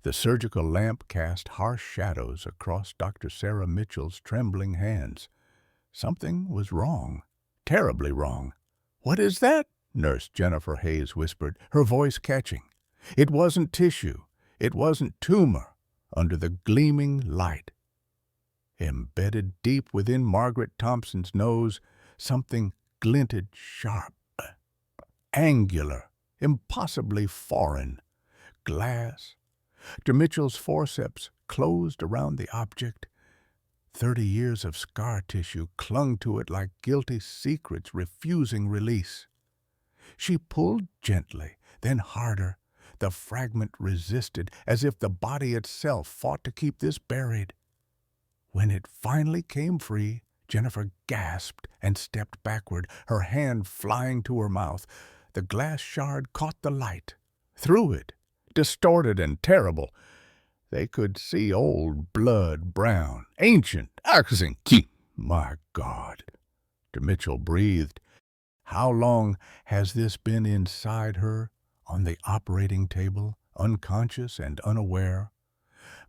The surgical lamp cast harsh shadows across Dr. Sarah Mitchell's trembling hands. Something was wrong, terribly wrong. "What is that?" Nurse Jennifer Hayes whispered, her voice catching. It wasn't tissue. It wasn't tumor. Under the gleaming light, embedded deep within Margaret Thompson's nose, something glinted sharp, angular, impossibly foreign. Glass. Dr. Mitchell's forceps closed around the object. 30 years of scar tissue clung to it like guilty secrets refusing release. She pulled gently, then harder. The fragment resisted, as if the body itself fought to keep this buried. When it finally came free, Jennifer gasped and stepped backward, her hand flying to her mouth. The glass shard caught the light. Through it, distorted and terrible, they could see old blood brown, ancient, accusing. My God, Dr. Mitchell breathed. How long has this been inside her, on the operating table, unconscious and unaware?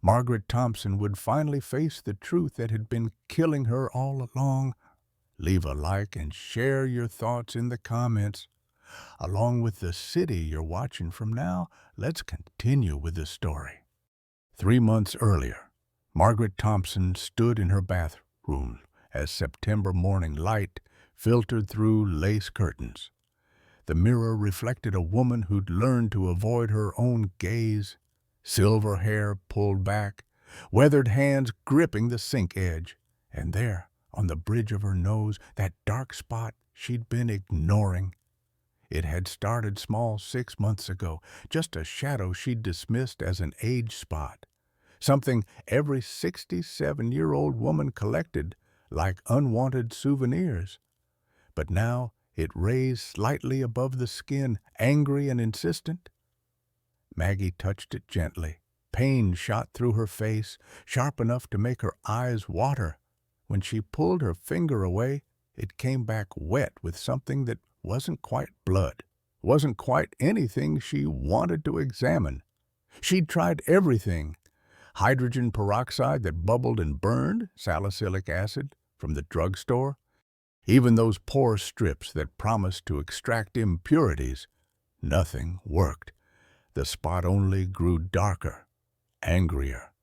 Margaret Thompson would finally face the truth that had been killing her all along. Leave a like and share your thoughts in the comments. Along with the city you're watching from now, let's continue with the story. 3 months earlier, Margaret Thompson stood in her bathroom as September morning light filtered through lace curtains. The mirror reflected a woman who'd learned to avoid her own gaze, silver hair pulled back, weathered hands gripping the sink edge, and there, on the bridge of her nose, that dark spot she'd been ignoring. It had started small 6 months ago, just a shadow she'd dismissed as an age spot, something every 67-year-old woman collected like unwanted souvenirs. But now it raised slightly above the skin, angry and insistent. Maggie touched it gently. Pain shot through her face, sharp enough to make her eyes water. When she pulled her finger away, it came back wet with something that wasn't quite blood, wasn't quite anything she wanted to examine. She'd tried everything. Hydrogen peroxide that bubbled and burned, salicylic acid from the drugstore, even those pore strips that promised to extract impurities. Nothing worked. The spot only grew darker, angrier,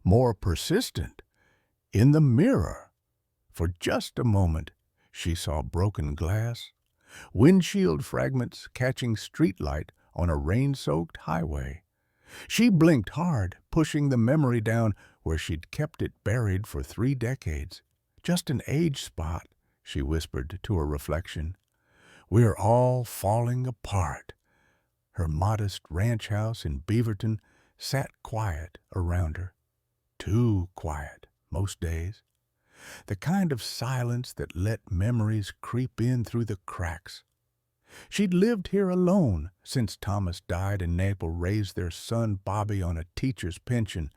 more persistent. In the mirror, for just a moment, she saw broken glass, windshield fragments catching streetlight on a rain-soaked highway. She blinked hard, pushing the memory down where she'd kept it buried for 3 decades. Just an age spot, she whispered to her reflection. We're all falling apart. Her modest ranch house in Beaverton sat quiet around her. Too quiet, most days. The kind of silence that let memories creep in through the cracks. She'd lived here alone since Thomas died and Naples raised their son Bobby on a teacher's pension,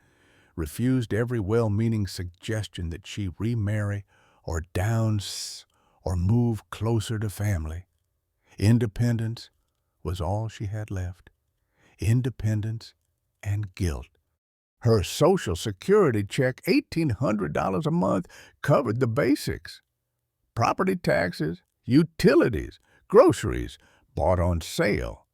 refused every well-meaning suggestion that she remarry or downs or move closer to family. Independence was all she had left. Independence and guilt. Her Social Security check, $1,800 a month, covered the basics. Property taxes, utilities, groceries, bought on sale.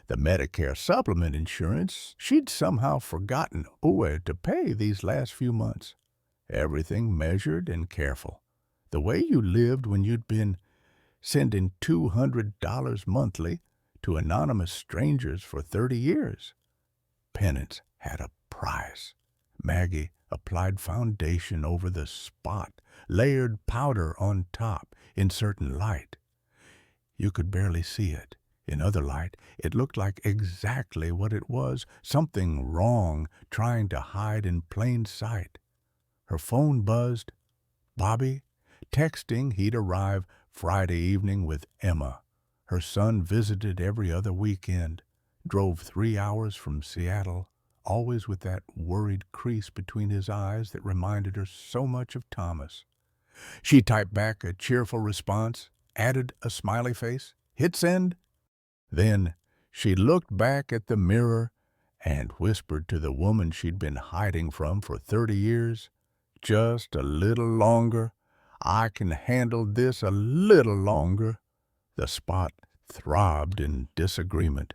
The Medicare supplement insurance, she'd somehow forgotten where to pay these last few months. Everything measured and careful. The way you lived when you'd been sending $200 monthly to anonymous strangers for 30 years. Penance had a price. Maggie applied foundation over the spot, layered powder on top in certain light. You could barely see it. In other light, it looked like exactly what it was, something wrong trying to hide in plain sight. Her phone buzzed. Bobby, texting he'd arrive Friday evening with Emma. Her son visited every other weekend, drove 3 hours from Seattle, always with that worried crease between his eyes that reminded her so much of Thomas. She typed back a cheerful response, added a smiley face, hit send. Then she looked back at the mirror and whispered to the woman she'd been hiding from for 30 years, "Just a little longer. I can handle this a little longer." The spot throbbed in disagreement.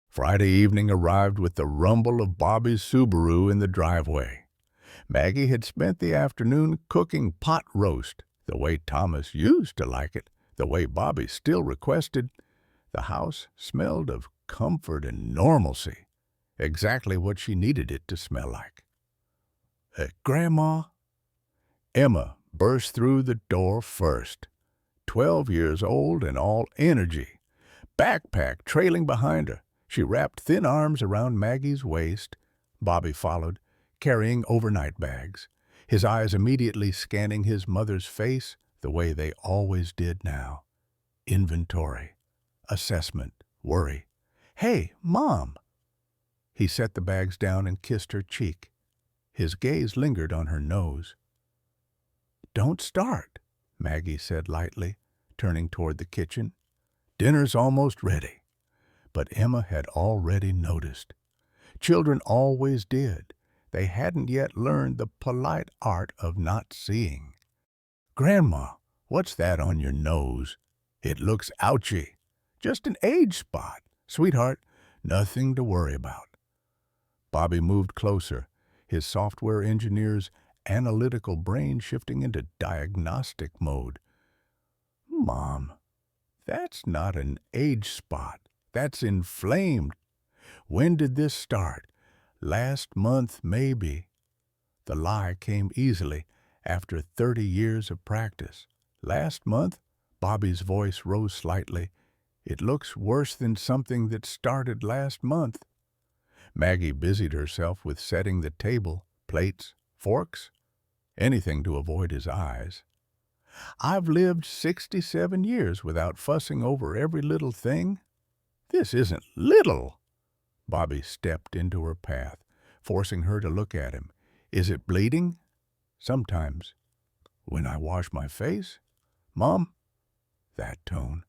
Friday evening arrived with the rumble of Bobby's Subaru in the driveway. Maggie had spent the afternoon cooking pot roast, the way Thomas used to like it, the way Bobby still requested. The house smelled of comfort and normalcy, exactly what she needed it to smell like. Grandma? Emma burst through the door first, 12 years old and all energy, backpack trailing behind her. She wrapped thin arms around Maggie's waist. Bobby followed, carrying overnight bags, his eyes immediately scanning his mother's face the way they always did now. Inventory, assessment, worry. "Hey, Mom!" He set the bags down and kissed her cheek. His gaze lingered on her nose. "Don't start," Maggie said lightly, turning toward the kitchen. "Dinner's almost ready." But Emma had already noticed. Children always did. They hadn't yet learned the polite art of not seeing. "Grandma, what's that on your nose? It looks ouchy." "Just an age spot, sweetheart. Nothing to worry about." Bobby moved closer, his software engineer's analytical brain shifting into diagnostic mode. "Mom, that's not an age spot. That's inflamed. When did this start? Last month, maybe." The lie came easily after 30 years of practice. "Last month?" Bobby's voice rose slightly. "It looks worse than something that started last month." Maggie busied herself with setting the table, plates, forks, anything to avoid his eyes. "I've lived 67 years without fussing over every little thing." "This isn't little." Bobby stepped into her path, forcing her to look at him. "Is it bleeding?" "Sometimes." "When I wash my face?" "Mom?" That tone.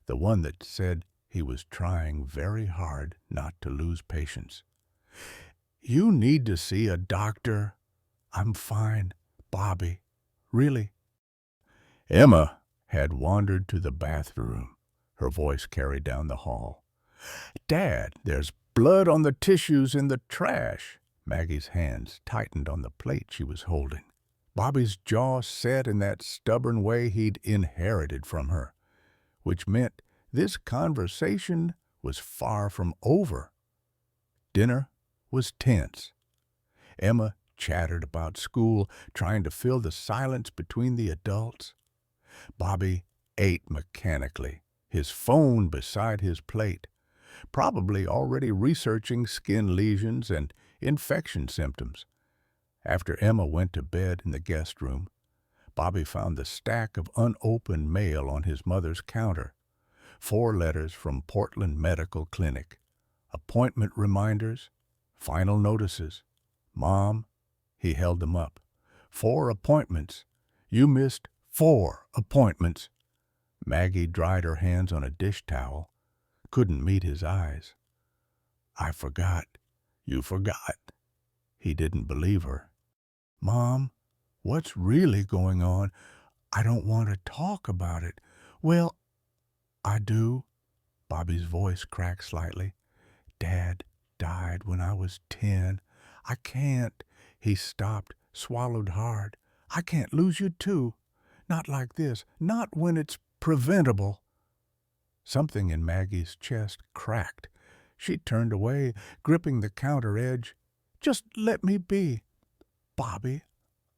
The one that said he was trying very hard not to lose patience. "You need to see a doctor." "I'm fine, Bobby. Really." Emma had wandered to the bathroom. Her voice carried down the hall. "Dad, there's blood on the tissues in the trash." Maggie's hands tightened on the plate she was holding. Bobby's jaw set in that stubborn way he'd inherited from her, which meant this conversation was far from over. Dinner was tense. Emma chattered about school, trying to fill the silence between the adults. Bobby ate mechanically, his phone beside his plate, probably already researching skin lesions and infection symptoms. After Emma went to bed in the guest room, Bobby found the stack of unopened mail on his mother's counter. 4 letters from Portland Medical Clinic. Appointment reminders, final notices. "Mom," he held them up. 4 appointments. You missed 4 appointments. Maggie dried her hands on a dish towel, couldn't meet his eyes. "I forgot." "You forgot." He didn't believe her. "Mom, what's really going on? I don't want to talk about it." "Well, I do." Bobby's voice cracked slightly. "Dad died when I was 10. I can't." He stopped, swallowed hard. "I can't lose you too. Not like this. Not when it's preventable." Something in Maggie's chest cracked. She turned away, gripping the counter edge. "Just let me be. Bobby,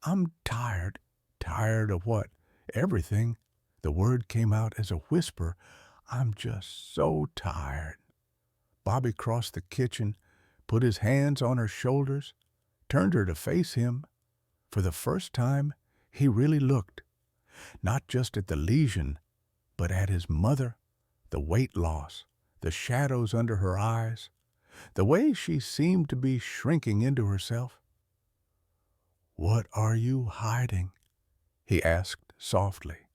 I'm tired." "Tired of what?" "Everything." The word came out as a whisper. "I'm just so tired." Bobby crossed the kitchen, put his hands on her shoulders, turned her to face him. For the first time, he really looked, not just at the lesion, but at his mother, the weight loss, the shadows under her eyes, the way she seemed to be shrinking into herself. "What are you hiding?" he asked softly.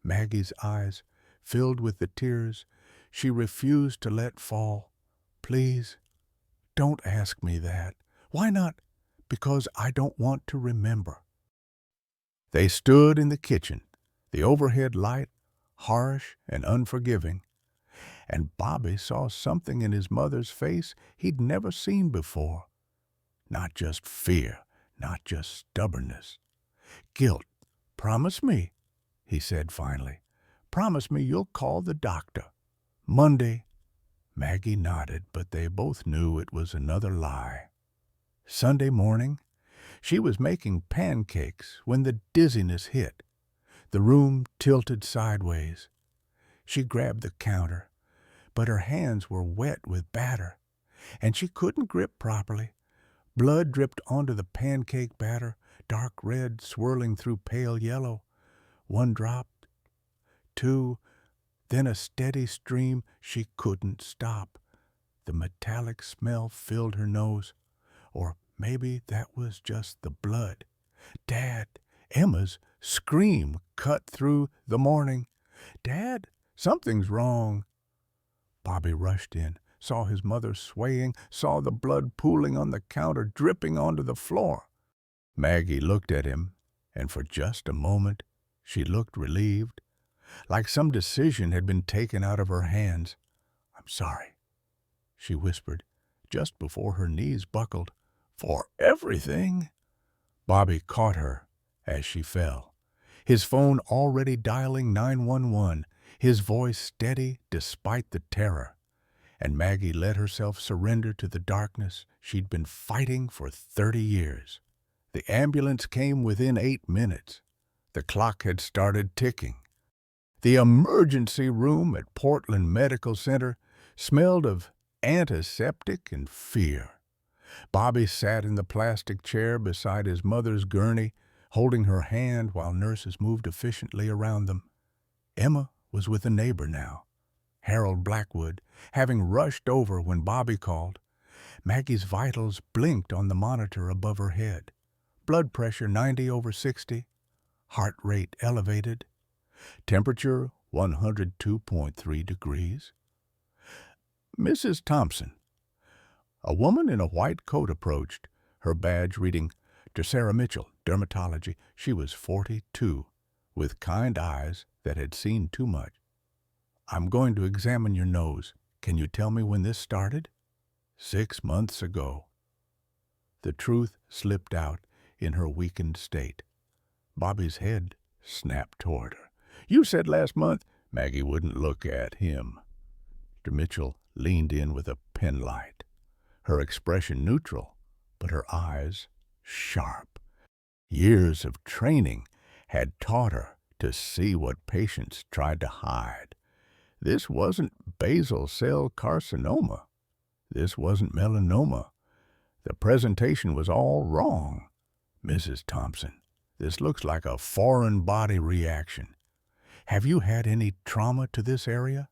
Maggie's eyes filled with the tears she refused to let fall. "Please, Don't ask me that. Why not? Because I don't want to remember. They stood in the kitchen, the overhead light harsh and unforgiving, and Bobby saw something in his mother's face he'd never seen before. Not just fear, not just stubbornness. Guilt. "Promise me," he said finally. "Promise me you'll call the doctor. Monday." Maggie nodded, but they both knew it was another lie. Sunday morning, she was making pancakes when the dizziness hit. The room tilted sideways. She grabbed the counter, but her hands were wet with batter, and she couldn't grip properly. Blood dripped onto the pancake batter, dark red swirling through pale yellow. One drop, two, then a steady stream. She couldn't stop. The metallic smell filled her nose. Or maybe that was just the blood. "Dad!" Emma's scream cut through the morning. "Dad, something's wrong." Bobby rushed in, saw his mother swaying, saw the blood pooling on the counter, dripping onto the floor. Maggie looked at him, and for just a moment she looked relieved, like some decision had been taken out of her hands. "I'm sorry," she whispered, just before her knees buckled. "For everything." Bobby caught her as she fell, his phone already dialing 911, his voice steady despite the terror. And Maggie let herself surrender to the darkness she'd been fighting for 30 years. The ambulance came within 8 minutes. The clock had started ticking. The emergency room at Portland Medical Center smelled of antiseptic and fear. Bobby sat in the plastic chair beside his mother's gurney, holding her hand while nurses moved efficiently around them. Emma was with a neighbor now, Harold Blackwood, having rushed over when Bobby called. Maggie's vitals blinked on the monitor above her head. Blood pressure 90/60, heart rate elevated, temperature 102.3 degrees. "Mrs. Thompson." A woman in a white coat approached, her badge reading Sarah Mitchell, Dermatology. She was 42, with kind eyes that had seen too much. "I'm going to examine your nose. Can you tell me when this started?" 6 months ago." The truth slipped out in her weakened state. Bobby's head snapped toward her. "You said last month." Maggie wouldn't look at him. Dr. Mitchell leaned in with a penlight, her expression neutral, but her eyes sharp. Years of training had taught her to see what patients tried to hide. This wasn't basal cell carcinoma. This wasn't melanoma. The presentation was all wrong. "Mrs. Thompson, this looks like a foreign body reaction. Have you had any trauma to this area?"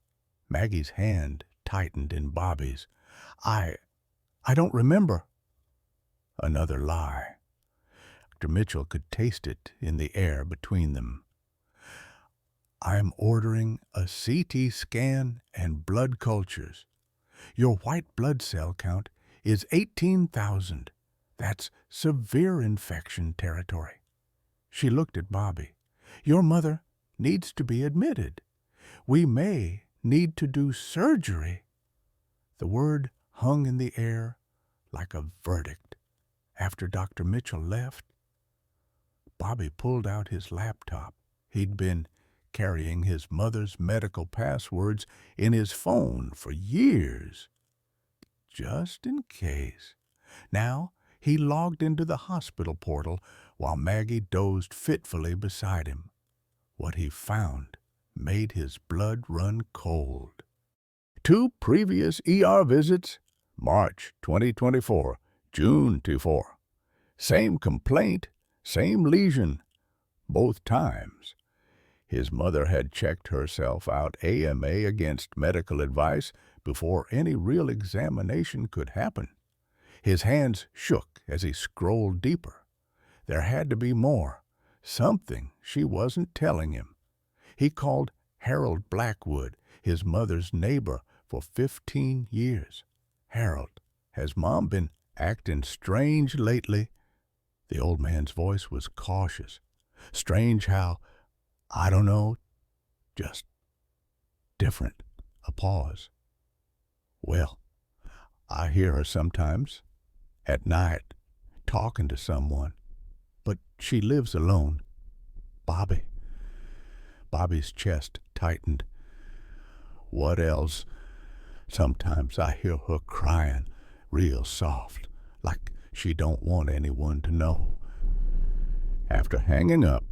Maggie's hand tightened in Bobby's. I don't remember." Another lie. Dr. Mitchell could taste it in the air between them. "I'm ordering a CT scan and blood cultures. Your white blood cell count is 18,000. That's severe infection territory." She looked at Bobby. "Your mother needs to be admitted. We may need to do surgery." The word hung in the air like a verdict. After Dr. Mitchell left, Bobby pulled out his laptop. He'd been carrying his mother's medical passwords in his phone for years, just in case. Now he logged into the hospital portal while Maggie dozed fitfully beside him. What he found made his blood run cold. 2 previous ER visits, March 2024, June 24. Same complaint, same lesion, both times. His mother had checked herself out AMA against medical advice before any real examination could happen. His hands shook as he scrolled deeper. There had to be more, something she wasn't telling him. He called Harold Blackwood, his mother's neighbor for 15 years. "Harold, Has Mom been acting strange lately?" The old man's voice was cautious. "Strange how, I don't know, just different." A pause. "Well, I hear her sometimes, at night, talking to someone, but she lives alone. Bobby." Bobby's chest tightened. "What else? Sometimes I hear her crying real soft, like she don't want anyone to know." After hanging up,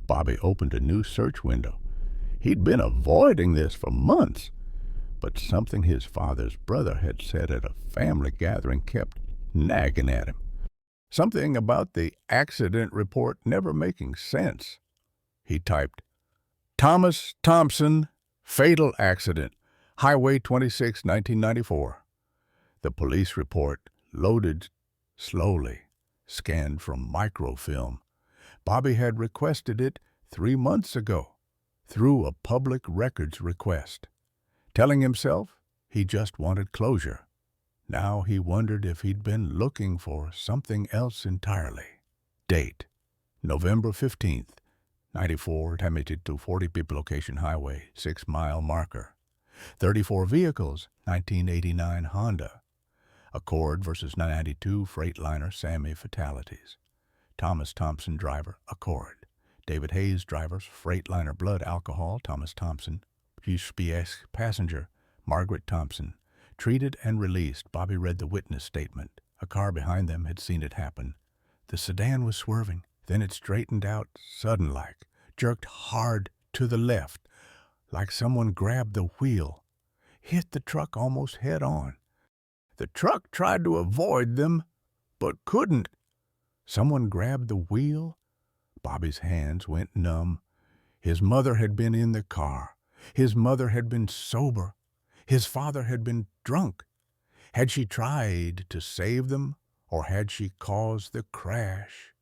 Bobby opened a new search window. He'd been avoiding this for months, but something his father's brother had said at a family gathering kept nagging at him. Something about the accident report never making sense. He typed, "Thomas Thompson, fatal accident, Highway 26, 1994. The police report loaded slowly, scanned from microfilm. Bobby had requested it 3 months ago, through a public records request. Telling himself he just wanted closure. Now he wondered if he'd been looking for something else entirely. Date, November 15th, 94, admitted to 40 people location highway, 6-mile marker. 34 vehicles, 1989 Honda. Accord versus 992 Freightliner Sammy fatalities. Thomas Thompson driver, Accord. David Hayes driver, Freightliner blood alcohol, Thomas Thompson. USPS passenger, Margaret Thompson. Treated and released. Bobby read the witness statement. A car behind them had seen it happen. The sedan was swerving. Then it straightened out sudden-like, jerked hard to the left, like someone grabbed the wheel, hit the truck almost head-on. The truck tried to avoid them, but couldn't. Someone grabbed the wheel. Bobby's hands went numb. His mother had been in the car. His mother had been sober. His father had been drunk. Had she tried to save them, or had she caused the crash?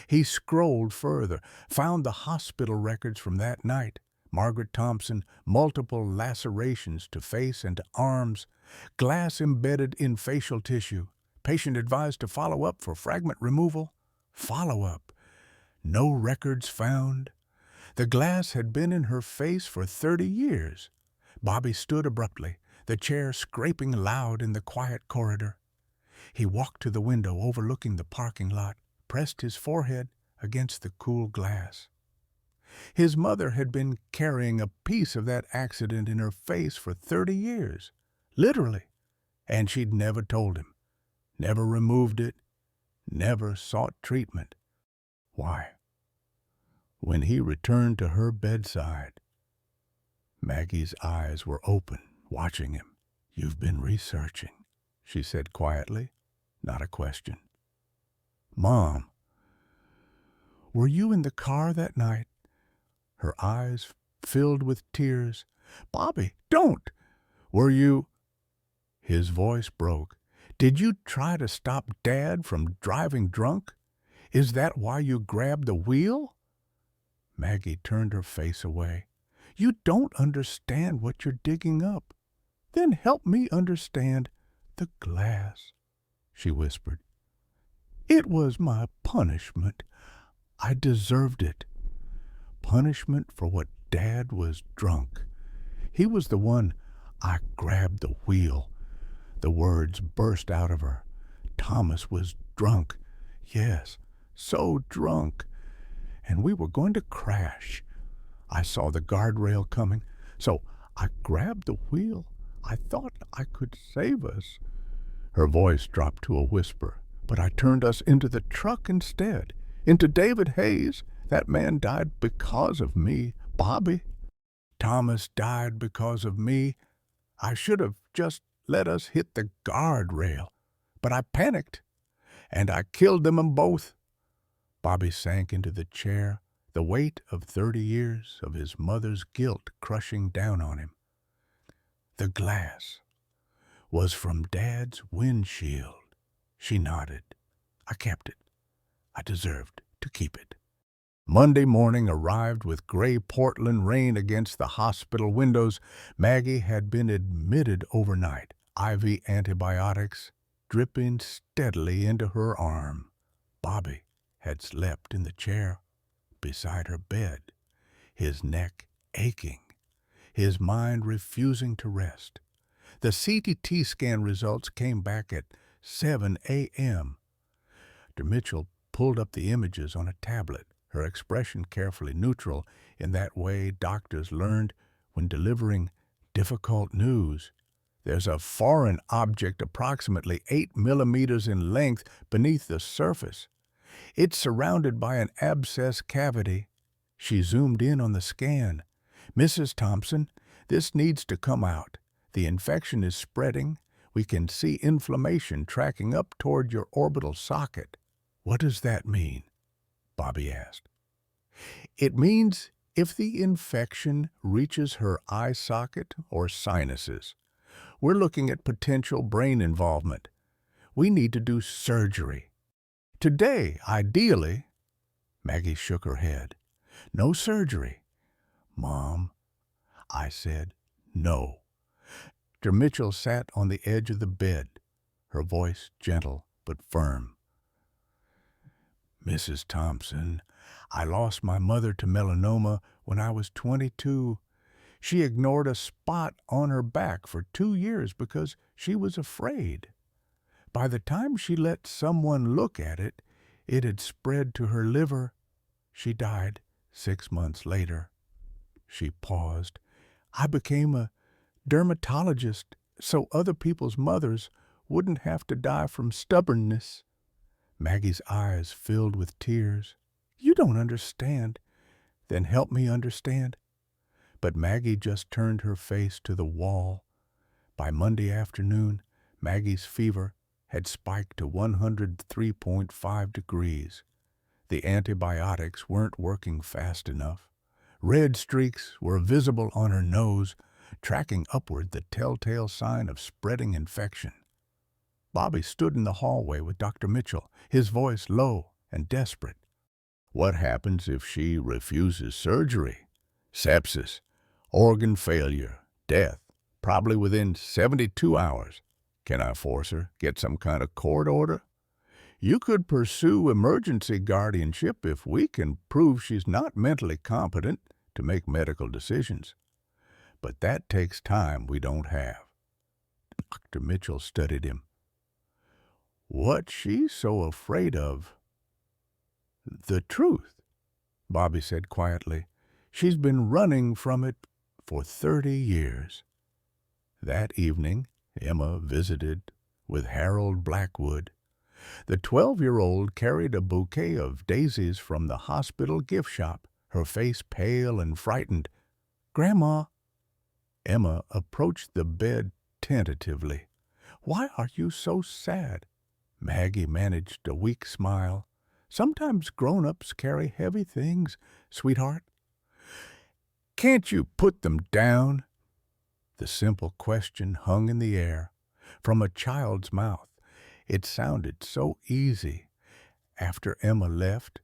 He scrolled further, found the hospital records from that night. Margaret Thompson, multiple lacerations to face and to arms, glass embedded in facial tissue. Patient advised to follow up for fragment removal. Follow up. No records found. The glass had been in her face for 30 years. Bobby stood abruptly, the chair scraping loud in the quiet corridor. He walked to the window overlooking the parking lot, pressed his forehead against the cool glass. His mother had been carrying a piece of that accident in her face for 30 years, literally, and she'd never told him, never removed it, never sought treatment. Why? When he returned to her bedside, Maggie's eyes were open, watching him. "You've been researching," she said quietly, not a question. "Mom, were you in the car that night?" Her eyes filled with tears. "Bobby, don't! Were you—" His voice broke. "Did you try to stop Dad from driving drunk? Is that why you grabbed the wheel?" Maggie turned her face away. "You don't understand what you're digging up." "Then help me understand the glass," she whispered. "It was my punishment. I deserved it. Punishment for what Dad was drunk. He was the one I grabbed the wheel." The words burst out of her. Thomas was drunk. Yes, so drunk. And we were going to crash. I saw the guardrail coming, so I grabbed the wheel. I thought I could save us. Her voice dropped to a whisper, but I turned us into the truck instead, into David Hayes. That man died because of me, Bobby. Thomas died because of me. I should have just let us hit the guardrail, but I panicked, and I killed them both. Bobby sank into the chair, the weight of 30 years of his mother's guilt crushing down on him. The glass was from Dad's windshield. She nodded. I kept it. I deserved to keep it. Monday morning arrived with gray Portland rain against the hospital windows. Maggie had been admitted overnight. IV antibiotics dripping steadily into her arm. Bobby had slept in the chair beside her bed, his neck aching, his mind refusing to rest. The CT scan results came back at 7 a.m. Dr. Mitchell pulled up the images on a tablet, her expression carefully neutral. In that way, doctors learned when delivering difficult news. There's a foreign object approximately 8 millimeters in length beneath the surface. It's surrounded by an abscess cavity. She zoomed in on the scan. Mrs. Thompson, this needs to come out. The infection is spreading. We can see inflammation tracking up toward your orbital socket. What does that mean? Bobby asked. It means if the infection reaches her eye socket or sinuses, we're looking at potential brain involvement. We need to do surgery. Today, ideally. Maggie shook her head. No surgery. Mom, I said, no. Dr. Mitchell sat on the edge of the bed, her voice gentle but firm. Mrs. Thompson, I lost my mother to melanoma when I was 22. She ignored a spot on her back for 2 years because she was afraid. By the time she let someone look at it, it had spread to her liver. She died 6 months later. She paused. I became a dermatologist so other people's mothers wouldn't have to die from stubbornness. Maggie's eyes filled with tears. You don't understand. Then help me understand. But Maggie just turned her face to the wall. By Monday afternoon, Maggie's fever had spiked to 103.5 degrees. The antibiotics weren't working fast enough. Red streaks were visible on her nose, tracking upward the telltale sign of spreading infection. Bobby stood in the hallway with Dr. Mitchell, his voice low and desperate. What happens if she refuses surgery? Sepsis, organ failure, death, probably within 72 hours. Can I force her? Get some kind of court order? You could pursue emergency guardianship if we can prove she's not mentally competent to make medical decisions. But that takes time we don't have. Dr. Mitchell studied him. What's she so afraid of? The truth, Bobby said quietly. She's been running from it for 30 years. That evening, Emma visited with Harold Blackwood. The 12-year-old carried a bouquet of daisies from the hospital gift shop, her face pale and frightened. Grandma. Emma approached the bed tentatively. Why are you so sad? Maggie managed a weak smile. Sometimes grown-ups carry heavy things, sweetheart. Can't you put them down? The simple question hung in the air. From a child's mouth, it sounded so easy. After Emma left,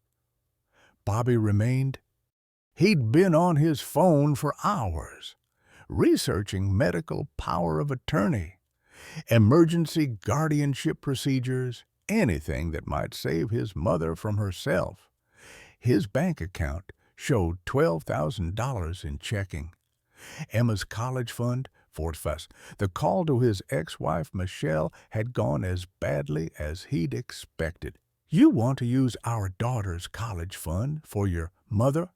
Bobby remained. He'd been on his phone for hours, researching medical power of attorney, emergency guardianship procedures, anything that might save his mother from herself. His bank account showed $12,000 in checking. Emma's college fund, Fort Fuss. The call to his ex-wife, Michelle, had gone as badly as he'd expected. You want to use our daughter's college fund for your mother?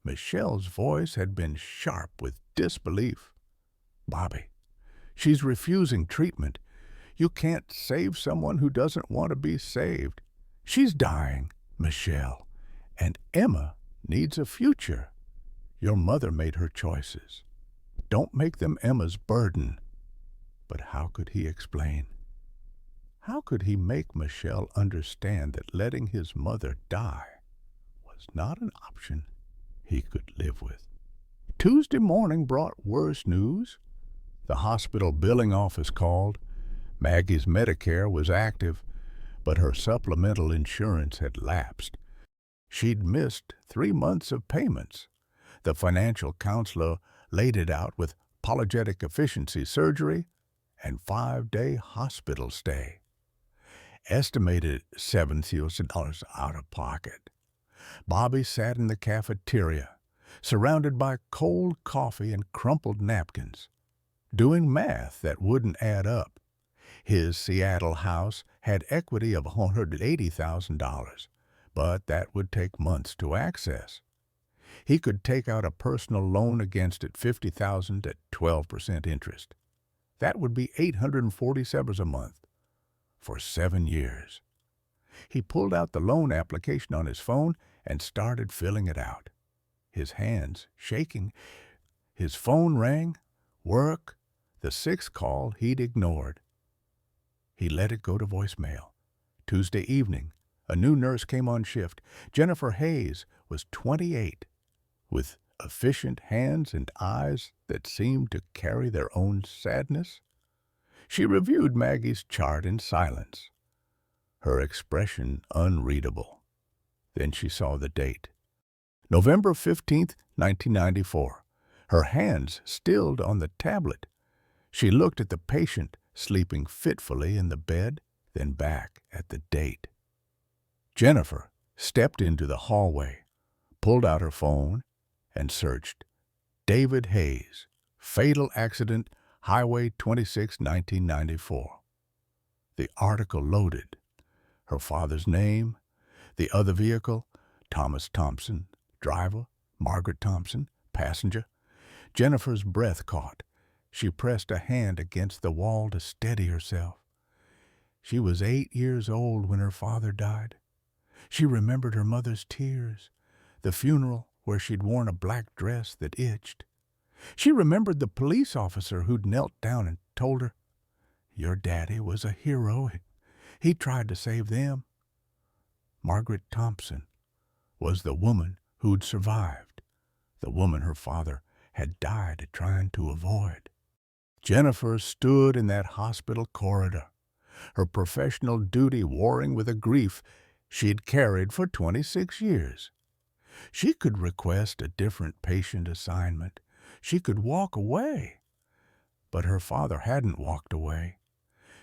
Michelle's voice had been sharp with disbelief. Bobby, she's refusing treatment. You can't save someone who doesn't want to be saved. She's dying, Michelle, and Emma needs a future. Your mother made her choices. Don't make them Emma's burden. But how could he explain? How could he make Michelle understand that letting his mother die was not an option he could live with? Tuesday morning brought worse news. The hospital billing office called. Maggie's Medicare was active, but her supplemental insurance had lapsed. She'd missed 3 months of payments. The financial counselor laid it out with apologetic efficiency surgery, and 5-day hospital stay. Estimated $7,000 out of pocket. Bobby sat in the cafeteria, surrounded by cold coffee and crumpled napkins, doing math that wouldn't add up. His Seattle house had equity of $180,000, but that would take months to access. He could take out a personal loan against it, $50,000 at 12% interest. That would be $847 a month for 7 years. He pulled out the loan application on his phone and started filling it out, his hands shaking. His phone rang. Work. The 6th call he'd ignored. He let it go to voicemail. Tuesday evening, a new nurse came on shift. Jennifer Hayes was 28, with efficient hands and eyes that seemed to carry their own sadness. She reviewed Maggie's chart in silence, her expression unreadable. Then she saw the date. November 15th, 1994. Her hands stilled on the tablet. She looked at the patient sleeping fitfully in the bed, then back at the date. Jennifer stepped into the hallway, pulled out her phone, and searched. David Hayes, fatal accident, Highway 26, 1994. The article loaded. Her father's name, the other vehicle, Thomas Thompson, driver, Margaret Thompson, passenger. Jennifer's breath caught. She pressed a hand against the wall to steady herself. She was 8 years old when her father died. She remembered her mother's tears, the funeral where she'd worn a black dress that itched. She remembered the police officer who'd knelt down and told her, "Your daddy was a hero. He tried to save them." Margaret Thompson was the woman who'd survived, the woman her father had died trying to avoid. Jennifer stood in that hospital corridor, her professional duty warring with a grief she'd carried for 26 years. She could request a different patient assignment. She could walk away. But her father hadn't walked away.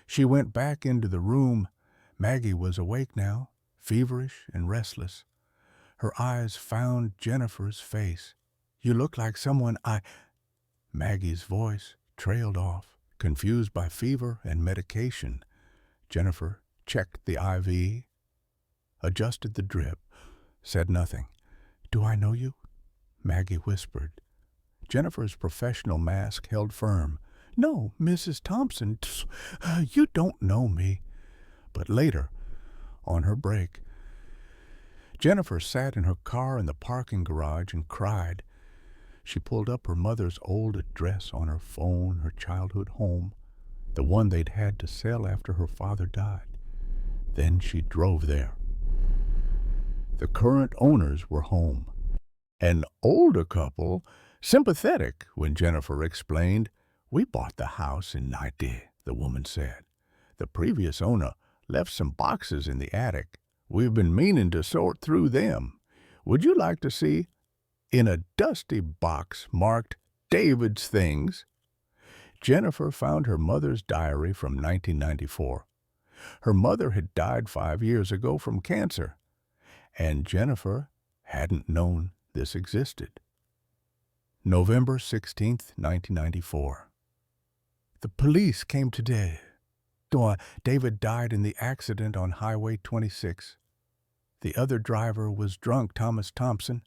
She went back into the room. Maggie was awake now, feverish and restless. Her eyes found Jennifer's face. "You look like someone I—" Maggie's voice trailed off, confused by fever and medication. Jennifer checked the IV, adjusted the drip, said nothing. "Do I know you?" Maggie whispered. Jennifer's professional mask held firm. "No, Mrs. Thompson, you don't know me." But later, on her break, Jennifer sat in her car in the parking garage and cried. She pulled up her mother's old address on her phone, her childhood home, the one they'd had to sell after her father died. Then she drove there. The current owners were home. An older couple, sympathetic when Jennifer explained. "We bought the house in '90," the woman said. "The previous owner left some boxes in the attic. We've been meaning to sort through them. Would you like to see?" In a dusty box marked "David's Things," Jennifer found her mother's diary from 1994. Her mother had died 5 years ago from cancer, and Jennifer hadn't known this existed. November 16th, 1994. The police came today. David died in the accident on Highway 26. The other driver was drunk, Thomas Thompson.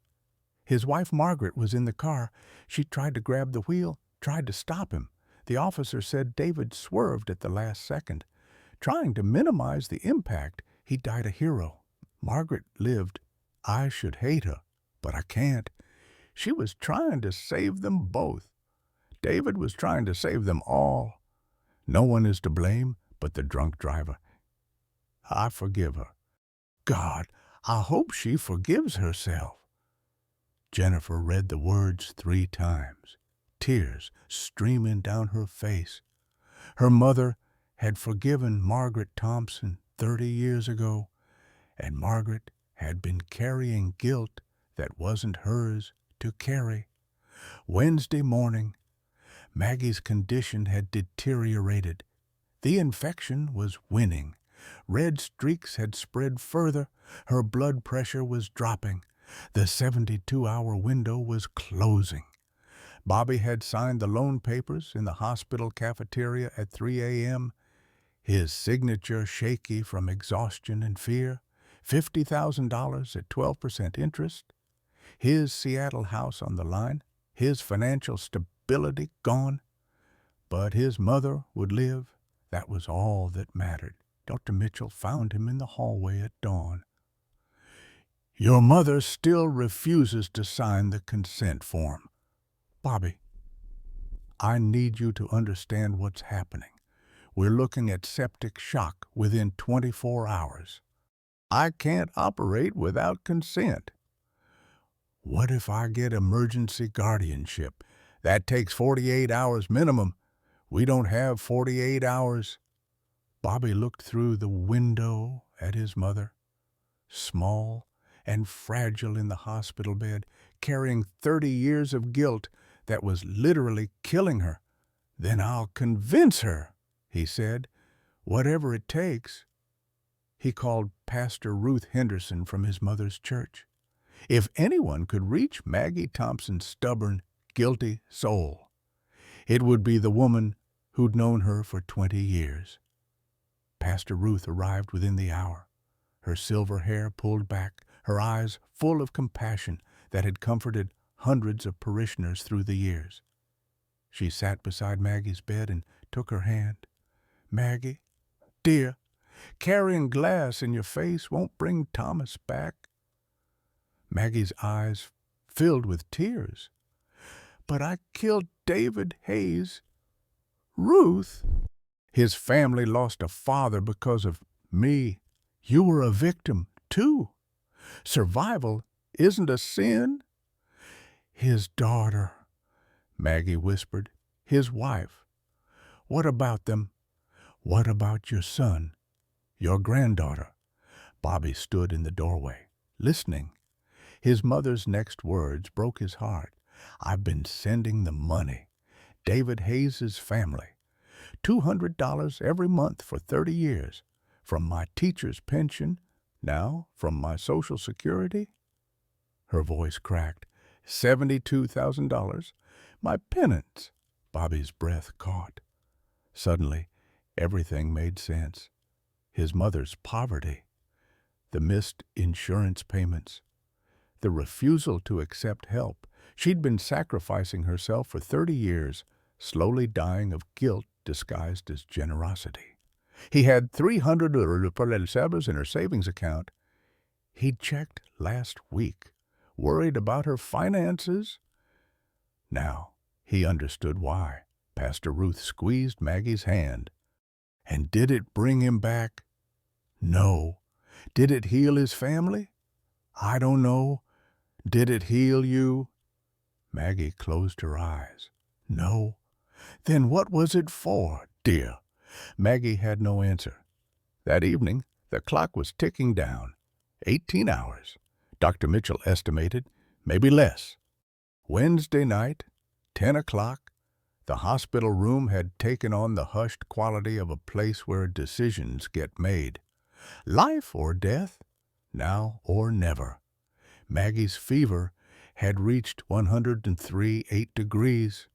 His wife Margaret was in the car. She tried to grab the wheel, tried to stop him. The officer said David swerved at the last second. Trying to minimize the impact, he died a hero. Margaret lived. I should hate her, but I can't. She was trying to save them both. David was trying to save them all. No one is to blame but the drunk driver. I forgive her. God, I hope she forgives herself. Jennifer read the words 3 times, tears streaming down her face. Her mother had forgiven Margaret Thompson 30 years ago, and Margaret had been carrying guilt that wasn't hers to carry. Wednesday morning, Maggie's condition had deteriorated. The infection was winning. Red streaks had spread further. Her blood pressure was dropping. The 72-hour window was closing. Bobby had signed the loan papers in the hospital cafeteria at 3 a.m., his signature shaky from exhaustion and fear, $50,000 at 12% interest, his Seattle house on the line, his financial stability gone. But his mother would live. That was all that mattered. Dr. Mitchell found him in the hallway at dawn. "Your mother still refuses to sign the consent form." "Bobby, I need you to understand what's happening. We're looking at septic shock within 24 hours. I can't operate without consent." "What if I get emergency guardianship? That takes 48 hours minimum. We don't have 48 hours. Bobby looked through the window at his mother, small and fragile in the hospital bed, carrying 30 years of guilt that was literally killing her. "Then I'll convince her," he said, "whatever it takes." He called Pastor Ruth Henderson from his mother's church. If anyone could reach Maggie Thompson's stubborn, guilty soul, it would be the woman who'd known her for 20 years. Pastor Ruth arrived within the hour, her silver hair pulled back, her eyes full of compassion that had comforted hundreds of parishioners through the years. She sat beside Maggie's bed and took her hand. "Maggie, dear, carrying glass in your face won't bring Thomas back." Maggie's eyes filled with tears. "But I killed David Hayes." "Ruth, his family lost a father because of me. You were a victim, too. Survival isn't a sin." "His daughter," Maggie whispered. "His wife. What about them? What about your son? Your granddaughter?" Bobby stood in the doorway, listening. His mother's next words broke his heart. "I've been sending the money. David Hayes's family. $200 every month for 30 years. From my teacher's pension, now from my Social Security." Her voice cracked. $72,000. My penance." Bobby's breath caught. Suddenly, everything made sense. His mother's poverty, the missed insurance payments, the refusal to accept help. She'd been sacrificing herself for 30 years, slowly dying of guilt disguised as generosity. He had $300 in her savings account. He'd checked last week, worried about her finances. Now he understood why. Pastor Ruth squeezed Maggie's hand. And did it bring him back? No. Did it heal his family? I don't know. Did it heal you? Maggie closed her eyes. No. Then what was it for, dear? Maggie had no answer. That evening, the clock was ticking down. 18 hours. Dr. Mitchell estimated, maybe less. Wednesday night, 10 o'clock, the hospital room had taken on the hushed quality of a place where decisions get made. Life or death, now or never. Maggie's fever had reached 103.8 degrees.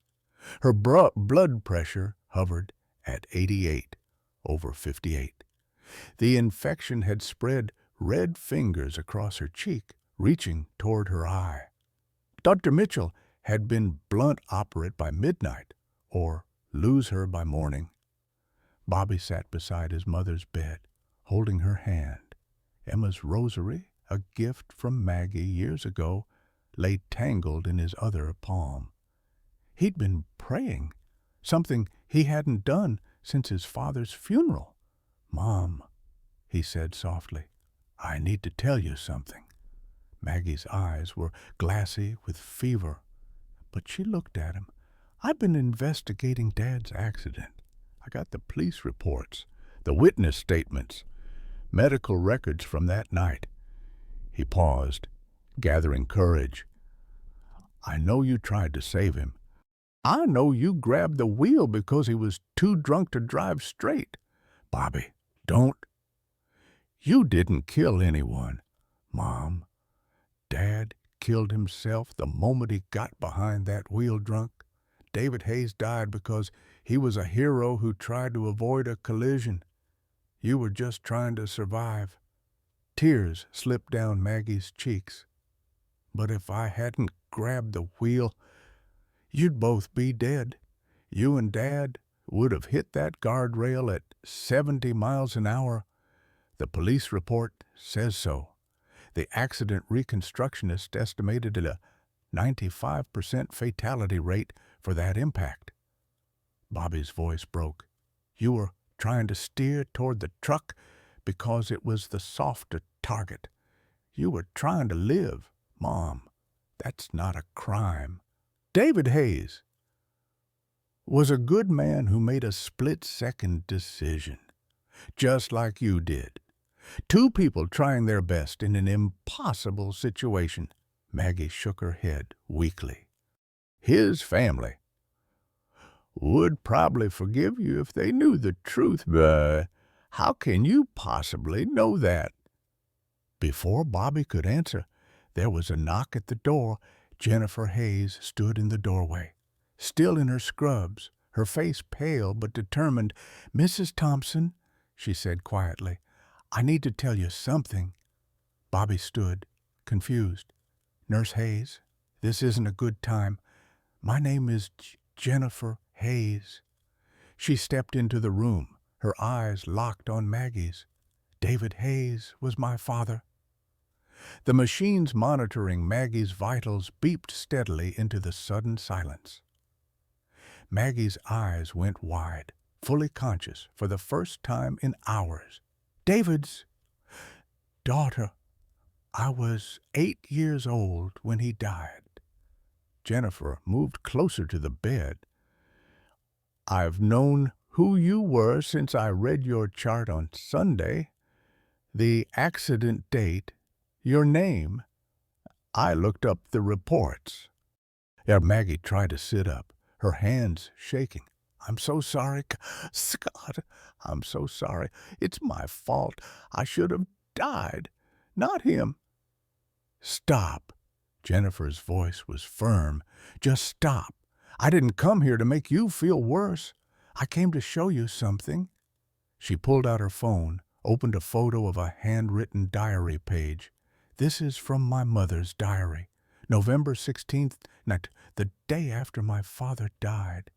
Her blood pressure hovered at 88/58. The infection had spread red fingers across her cheek, reaching toward her eye. Dr. Mitchell had been blunt operate by midnight, or lose her by morning. Bobby sat beside his mother's bed, holding her hand. Emma's rosary, a gift from Maggie years ago, lay tangled in his other palm. He'd been praying, something he hadn't done since his father's funeral. "Mom," he said softly, "I need to tell you something." Maggie's eyes were glassy with fever, but she looked at him. "I've been investigating Dad's accident. I got the police reports, the witness statements, medical records from that night." He paused, gathering courage. "I know you tried to save him, I know you grabbed the wheel because he was too drunk to drive straight. Bobby, don't. You didn't kill anyone. Mom, Dad killed himself the moment he got behind that wheel drunk. David Hayes died because he was a hero who tried to avoid a collision. You were just trying to survive. Tears slipped down Maggie's cheeks. But if I hadn't grabbed the wheel, you'd both be dead. You and Dad would have hit that guardrail at 70 miles an hour. The police report says so. The accident reconstructionist estimated a 95% fatality rate for that impact. Bobby's voice broke. You were trying to steer toward the truck because it was the softer target. You were trying to live. Mom, that's not a crime. David Hayes was a good man who made a split-second decision, just like you did. Two people trying their best in an impossible situation. Maggie shook her head weakly. His family would probably forgive you if they knew the truth, but how can you possibly know that? Before Bobby could answer, there was a knock at the door. Jennifer Hayes stood in the doorway, still in her scrubs, her face pale but determined. Mrs. Thompson, she said quietly, I need to tell you something. Bobby stood, confused. Nurse Hayes, this isn't a good time. My name is Jennifer Hayes. She stepped into the room, her eyes locked on Maggie's. David Hayes was my father. The machines monitoring Maggie's vitals beeped steadily into the sudden silence. Maggie's eyes went wide, fully conscious for the first time in hours. David's daughter. I was 8 years old when he died. Jennifer moved closer to the bed. I've known who you were since I read your chart on Sunday. The accident date, your name. I looked up the reports. Maggie tried to sit up, her hands shaking. I'm so sorry, Scott. I'm so sorry. It's my fault. I should have died, not him. Stop. Jennifer's voice was firm. Just stop. I didn't come here to make you feel worse. I came to show you something. She pulled out her phone, opened a photo of a handwritten diary page. This is from my mother's diary, November 16th, the day after my father died.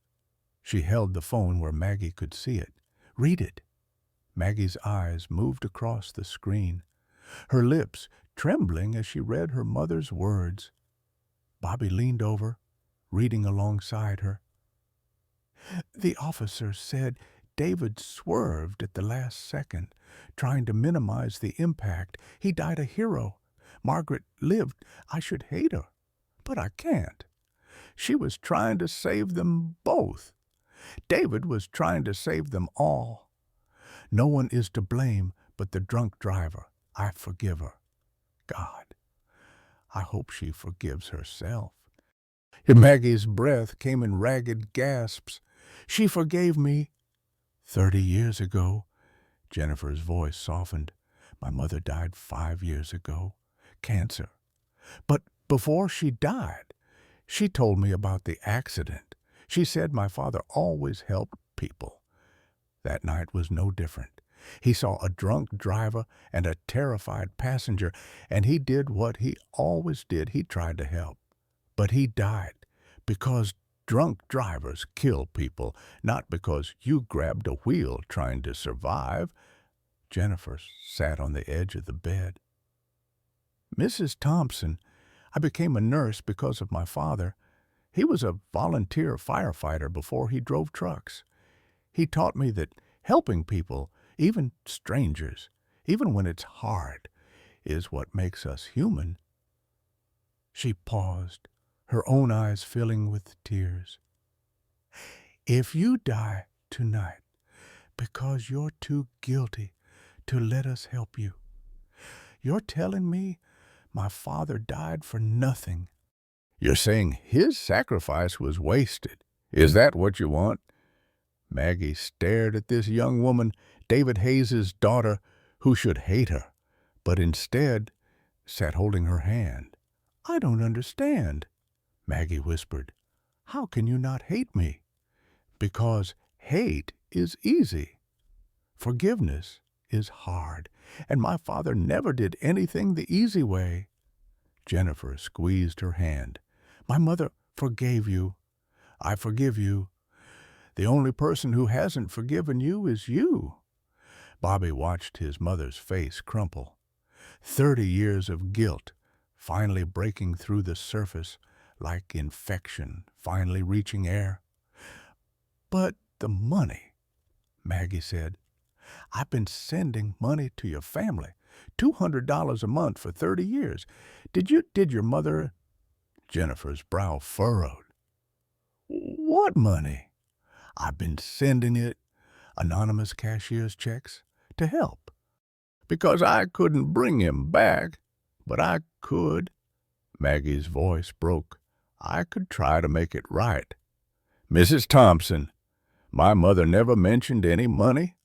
She held the phone where Maggie could see it. Read it. Maggie's eyes moved across the screen, her lips trembling as she read her mother's words. Bobby leaned over, reading alongside her. The officer said David swerved at the last second, trying to minimize the impact. He died a hero. Margaret lived. I should hate her, but I can't. She was trying to save them both. David was trying to save them all. No one is to blame but the drunk driver. I forgive her. God, I hope she forgives herself. Maggie's breath came in ragged gasps. She forgave me 30 years ago. Jennifer's voice softened. My mother died 5 years ago. Cancer. But before she died, she told me about the accident. She said my father always helped people. That night was no different. He saw a drunk driver and a terrified passenger, and he did what he always did. He tried to help. But he died because drunk drivers kill people, not because you grabbed a wheel trying to survive. Jennifer sat on the edge of the bed. Mrs. Thompson, I became a nurse because of my father. He was a volunteer firefighter before he drove trucks. He taught me that helping people, even strangers, even when it's hard, is what makes us human. She paused, her own eyes filling with tears. If you die tonight because you're too guilty to let us help you, you're telling me my father died for nothing. You're saying his sacrifice was wasted. Is that what you want?" Maggie stared at this young woman, David Hayes's daughter, who should hate her, but instead sat holding her hand. "I don't understand," Maggie whispered. "How can you not hate me?" "Because hate is easy. Forgiveness is hard, and my father never did anything the easy way." Jennifer squeezed her hand. "My mother forgave you. I forgive you. The only person who hasn't forgiven you is you." Bobby watched his mother's face crumple. 30 years of guilt finally breaking through the surface like infection finally reaching air. "But the money," Maggie said. "I've been sending money to your family, $200 a month for 30 years. Did your mother—" Jennifer's brow furrowed. "What money?" "I've been sending it, anonymous cashier's checks, to help. Because I couldn't bring him back, but I could." Maggie's voice broke. "I could try to make it right. Mrs. Thompson, my mother never mentioned any money.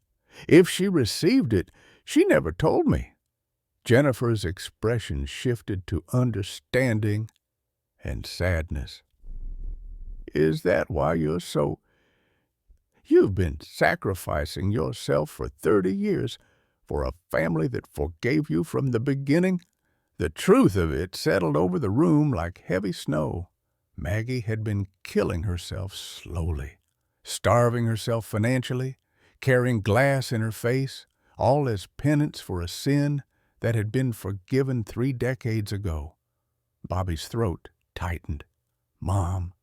If she received it, she never told me." Jennifer's expression shifted to understanding and sadness. "Is that why you're so— You've been sacrificing yourself for 30 years for a family that forgave you from the beginning?" The truth of it settled over the room like heavy snow. Maggie had been killing herself slowly, starving herself financially, carrying glass in her face, all as penance for a sin that had been forgiven 3 decades ago. Bobby's throat tightened. "Mom,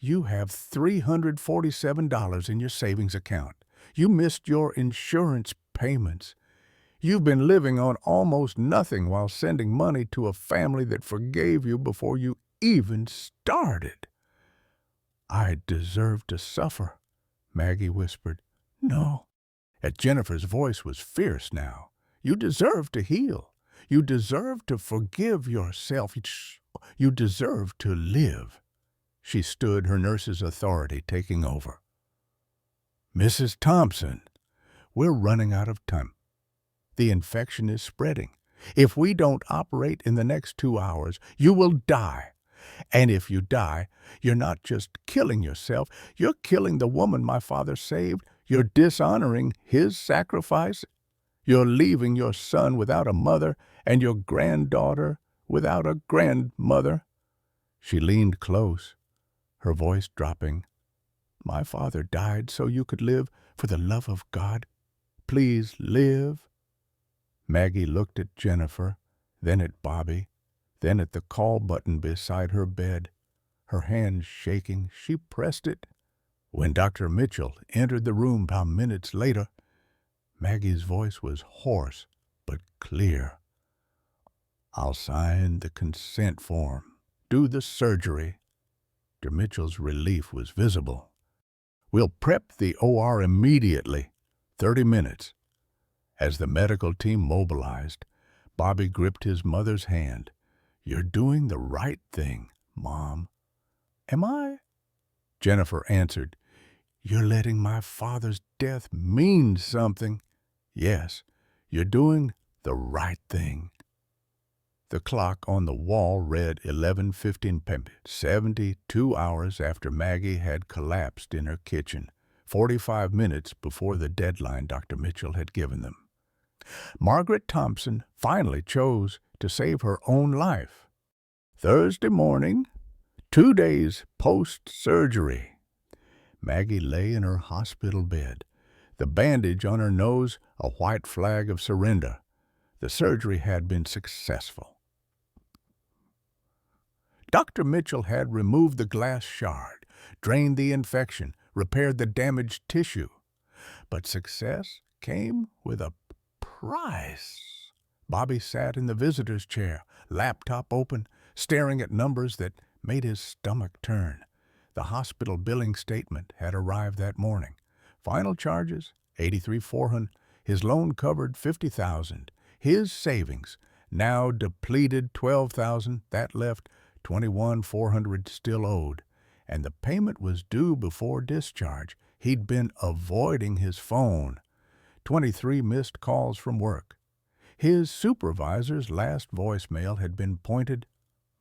you have $347 in your savings account. You missed your insurance payments. You've been living on almost nothing while sending money to a family that forgave you before you even started." "I deserve to suffer," Maggie whispered. "No." Jennifer's voice was fierce now. "You deserve to heal. You deserve to forgive yourself. You deserve to live." She stood, her nurse's authority taking over. "Mrs. Thompson, we're running out of time. The infection is spreading. If we don't operate in the next 2 hours, you will die. And if you die, you're not just killing yourself, you're killing the woman my father saved. You're dishonoring his sacrifice. You're leaving your son without a mother and your granddaughter without a grandmother." She leaned close, her voice dropping. "My father died so you could live. For the love of God, please live." Maggie looked at Jennifer, then at Bobby, then at the call button beside her bed. Her hand shaking, she pressed it. When Dr. Mitchell entered the room about minutes later, Maggie's voice was hoarse but clear. "I'll sign the consent form, do the surgery." Dr. Mitchell's relief was visible. "We'll prep the OR immediately. 30 minutes. As the medical team mobilized, Bobby gripped his mother's hand. "You're doing the right thing, Mom." "Am I?" Jennifer answered. "You're letting my father's death mean something." "Yes, you're doing the right thing." The clock on the wall read 11:15 p.m., 72 hours after Maggie had collapsed in her kitchen, 45 minutes before the deadline Dr. Mitchell had given them. Margaret Thompson finally chose to save her own life. Thursday morning, 2 days post-surgery. Maggie lay in her hospital bed, the bandage on her nose a white flag of surrender. The surgery had been successful. Dr. Mitchell had removed the glass shard, drained the infection, repaired the damaged tissue. But success came with a price. Bobby sat in the visitor's chair, laptop open, staring at numbers that made his stomach turn. The hospital billing statement had arrived that morning. Final charges, $83,400. His loan covered $50,000. His savings, now depleted $12,000. That left $21,400 still owed. and the payment was due before discharge. He'd been avoiding his phone. 23 missed calls from work. His supervisor's last voicemail had been pointed,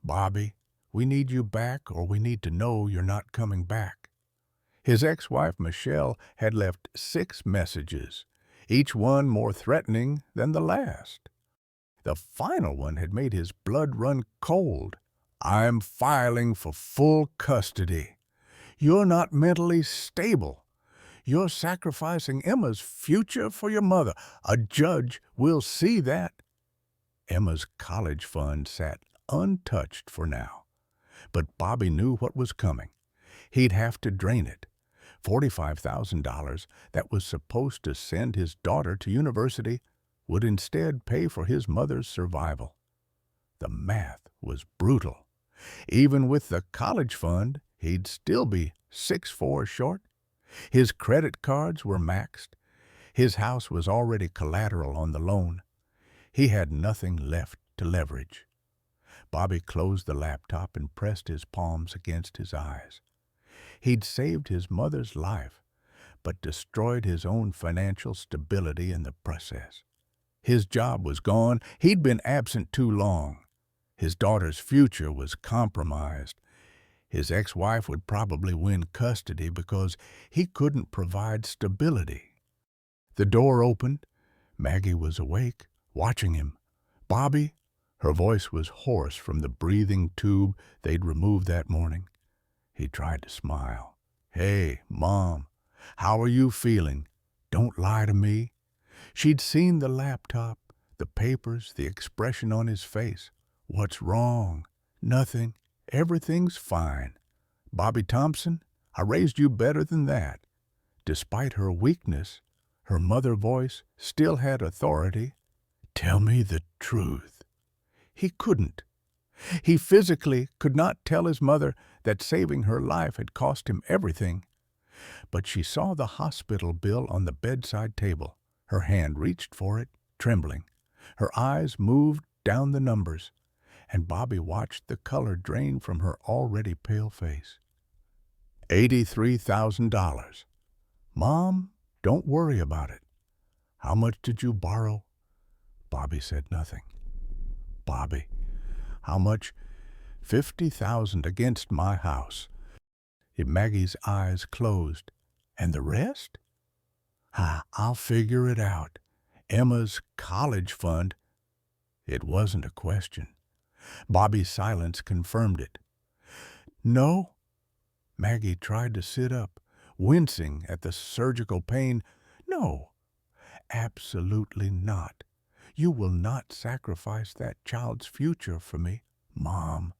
"Bobby, we need you back or we need to know you're not coming back." His ex-wife, Michelle, had left 6 messages, each one more threatening than the last. The final one had made his blood run cold. "I'm filing for full custody. You're not mentally stable. You're sacrificing Emma's future for your mother. A judge will see that." Emma's college fund sat untouched for now. But Bobby knew what was coming. He'd have to drain it. $45,000 that was supposed to send his daughter to university would instead pay for his mother's survival. The math was brutal. Even with the college fund, he'd still be 6'4" short. His credit cards were maxed. His house was already collateral on the loan. He had nothing left to leverage. Bobby closed the laptop and pressed his palms against his eyes. He'd saved his mother's life, but destroyed his own financial stability in the process. His job was gone. He'd been absent too long. His daughter's future was compromised. His ex-wife would probably win custody because he couldn't provide stability. The door opened. Maggie was awake, watching him. "Bobby?" Her voice was hoarse from the breathing tube they'd removed that morning. He tried to smile. "Hey, Mom, how are you feeling? Don't lie to me." She'd seen the laptop, the papers, the expression on his face. "What's wrong?" "Nothing. Everything's fine. Bobby Thompson, I raised you better than that." Despite her weakness, her mother voice still had authority. "Tell me the truth." He couldn't. He physically could not tell his mother that saving her life had cost him everything. But she saw the hospital bill on the bedside table. Her hand reached for it, trembling. Her eyes moved down the numbers, and Bobby watched the color drain from her already pale face. $83,000. "Mom, don't worry about it." "How much did you borrow?" Bobby said nothing. "Bobby, how much?" "50,000 against my house." Maggie's eyes closed. "And the rest?" I'll figure it out. Emma's college fund." It wasn't a question. Bobby's silence confirmed it. "No." Maggie tried to sit up, wincing at the surgical pain. "No, absolutely not. You will not sacrifice that child's future for me. Mom,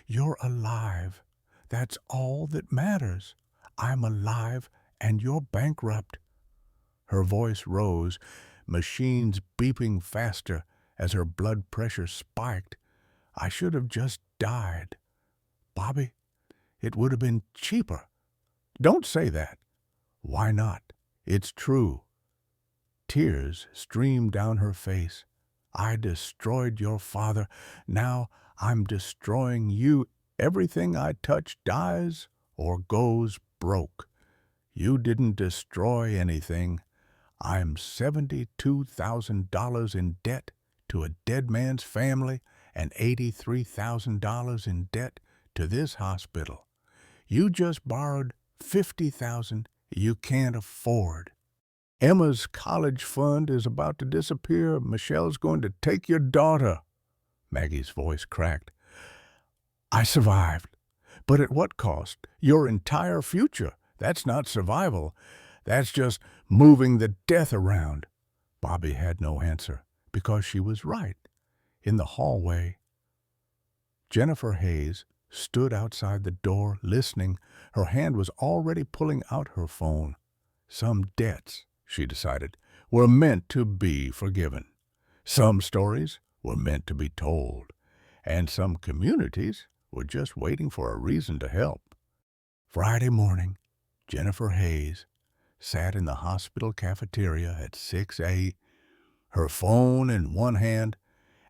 you're alive. That's all that matters. I'm alive and you're bankrupt." Her voice rose, machines beeping faster as her blood pressure spiked. "I should have just died. Bobby, it would have been cheaper." "Don't say that." "Why not? It's true." Tears streamed down her face. "I destroyed your father. Now I'm destroying you. Everything I touch dies or goes broke. You didn't destroy anything. I'm $72,000 in debt to a dead man's family and $83,000 in debt to this hospital. You just borrowed $50,000 you can't afford. Emma's college fund is about to disappear. Michelle's going to take your daughter." Maggie's voice cracked. "I survived. But at what cost? Your entire future. That's not survival. That's just moving the death around." Bobby had no answer, because she was right. In the hallway, Jennifer Hayes stood outside the door, listening. Her hand was already pulling out her phone. Some debts, she decided, were meant to be forgiven. Some stories were meant to be told. And some communities were just waiting for a reason to help. Friday morning, Jennifer Hayes sat in the hospital cafeteria at 6 a.m., her phone in one hand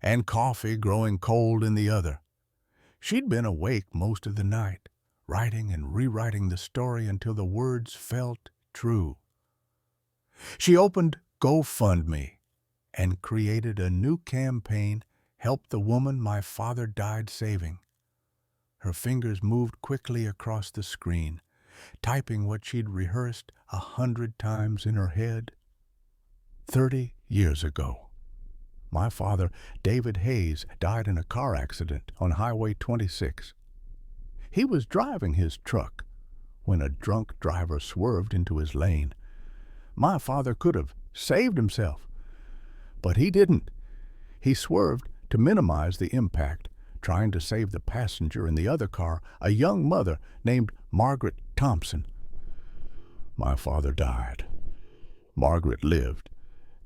and coffee growing cold in the other. She'd been awake most of the night, writing and rewriting the story until the words felt true. She opened GoFundMe and created a new campaign, Help the Woman My Father Died Saving. Her fingers moved quickly across the screen, typing what she'd rehearsed 100 times in her head. 30 years ago, my father, David Hayes, died in a car accident on Highway 26. He was driving his truck when a drunk driver swerved into his lane. My father could have saved himself, but he didn't. He swerved to minimize the impact, trying to save the passenger in the other car, a young mother named Margaret Thompson. My father died. Margaret lived,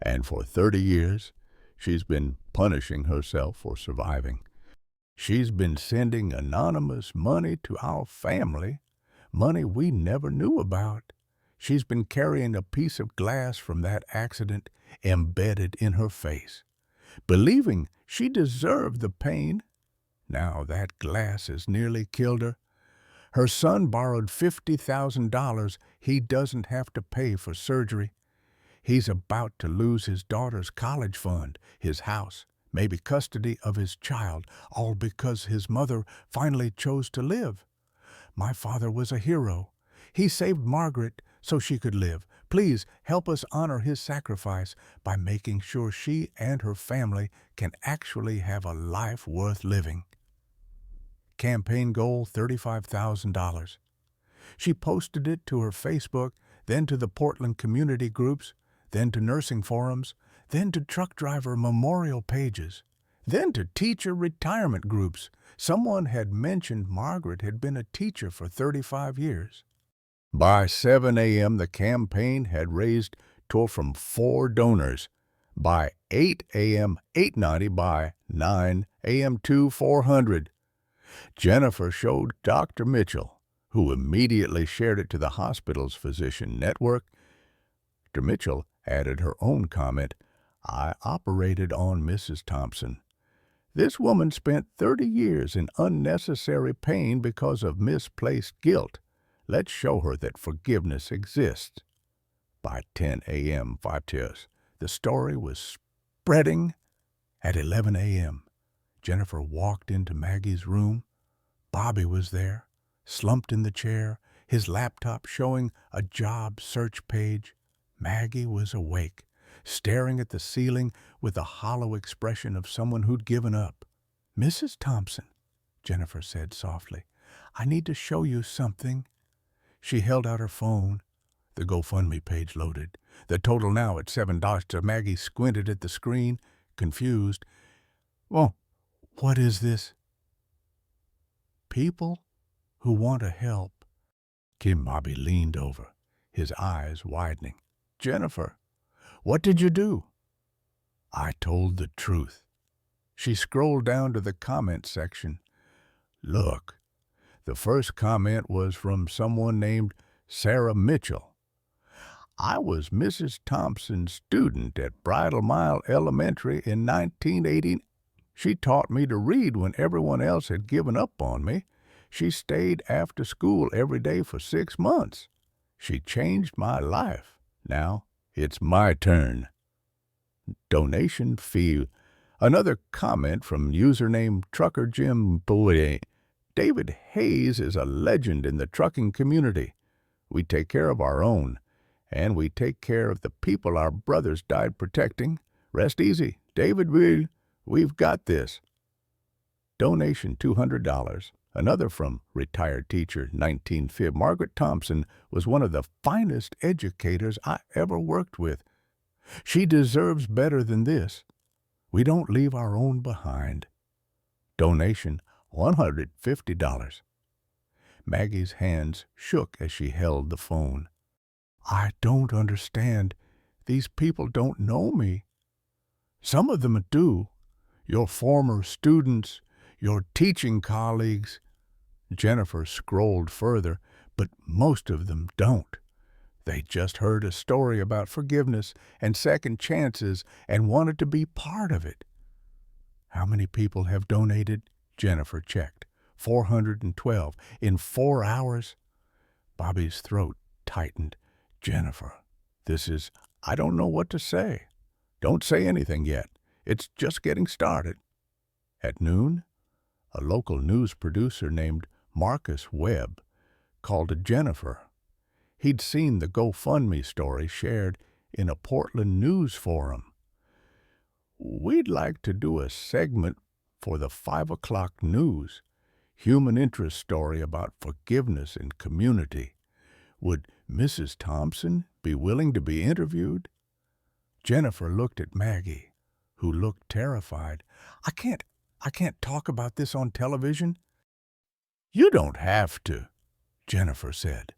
and for 30 years, she's been punishing herself for surviving. She's been sending anonymous money to our family, money we never knew about. She's been carrying a piece of glass from that accident embedded in her face, believing she deserved the pain. Now that glass has nearly killed her. Her son borrowed $50,000 he doesn't have to pay for surgery. He's about to lose his daughter's college fund, his house, maybe custody of his child, all because his mother finally chose to live. My father was a hero. He saved Margaret so she could live. Please help us honor his sacrifice by making sure she and her family can actually have a life worth living. Campaign goal $35,000. She posted it to her Facebook, then to the Portland community groups, then to nursing forums, then to truck driver memorial pages, then to teacher retirement groups. Someone had mentioned Margaret had been a teacher for 35 years. By 7 a.m., the campaign had raised from 4 donors. By 8 a.m., $890. By 9 a.m., 400. Jennifer showed Dr. Mitchell, who immediately shared it to the hospital's physician network. Dr. Mitchell added her own comment, I operated on Mrs. Thompson. This woman spent 30 years in unnecessary pain because of misplaced guilt. Let's show her that forgiveness exists. By 10 a.m., 5 tears. The story was spreading. At 11 a.m., Jennifer walked into Maggie's room. Bobby was there, slumped in the chair, his laptop showing a job search page. Maggie was awake, staring at the ceiling with the hollow expression of someone who'd given up. Mrs. Thompson, Jennifer said softly, I need to show you something. She held out her phone. The GoFundMe page loaded. The total now at $7. Maggie squinted at the screen, confused. Well, what is this? People who want to help. Kim Bobby leaned over, his eyes widening. Jennifer, what did you do? I told the truth. She scrolled down to the comment section. Look, the first comment was from someone named Sarah Mitchell. I was Mrs. Thompson's student at Bridal Mile Elementary in 1980. She taught me to read when everyone else had given up on me. She stayed after school every day for 6 months. She changed my life. Now it's my turn. Donation fee. Another comment from username Trucker Jim Bowie. David Hayes is a legend in the trucking community. We take care of our own, and we take care of the people our brothers died protecting. Rest easy, David, we've got this. Donation $200. Another from retired teacher 1950. Margaret Thompson was one of the finest educators I ever worked with. She deserves better than this. We don't leave our own behind. Donation $150. Maggie's hands shook as she held the phone. I don't understand. These people don't know me. Some of them do. Your former students, your teaching colleagues. Jennifer scrolled further, but most of them don't. They just heard a story about forgiveness and second chances and wanted to be part of it. How many people have donated? Jennifer checked. 412. In 4 hours? Bobby's throat tightened. Jennifer, I don't know what to say. Don't say anything yet. It's just getting started. At noon, a local news producer named Marcus Webb called Jennifer. He'd seen the GoFundMe story shared in a Portland news forum. We'd like to do a segment for the 5 o'clock news, human interest story about forgiveness and community. Would Mrs. Thompson be willing to be interviewed? Jennifer looked at Maggie, who looked terrified. I can't talk about this on television. You don't have to, Jennifer said.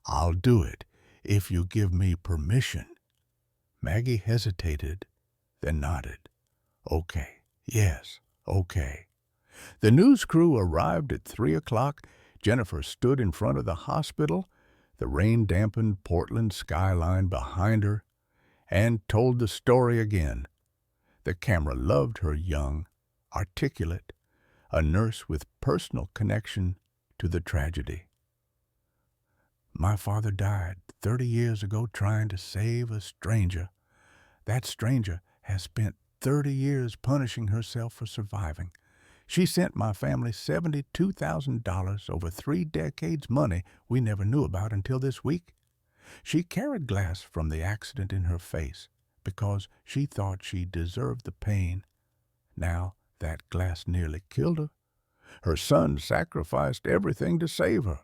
I'll do it if you give me permission. Maggie hesitated, then nodded. Okay, yes, okay. The news crew arrived at 3 o'clock. Jennifer stood in front of the hospital, the rain-dampened Portland skyline behind her, and told the story again. The camera loved her young, articulate, a nurse with personal connection to the tragedy. My father died 30 years ago trying to save a stranger. That stranger has spent 30 years punishing herself for surviving. She sent my family $72,000 over 3 decades, money we never knew about until this week. She carried glass from the accident in her face because she thought she deserved the pain. Now that glass nearly killed her. Her son sacrificed everything to save her.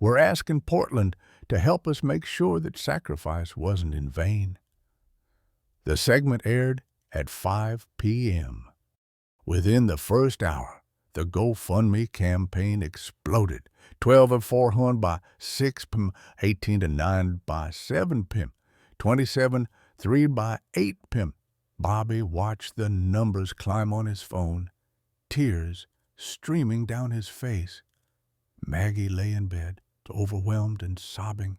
We're asking Portland to help us make sure that sacrifice wasn't in vain. The segment aired at 5 p.m. Within the first hour, the GoFundMe campaign exploded. 12 of 400 by 6 p.m., 18 to 9 by 7 p.m., 27, 3 by 8 p.m. Bobby watched the numbers climb on his phone, tears streaming down his face. Maggie lay in bed, overwhelmed and sobbing.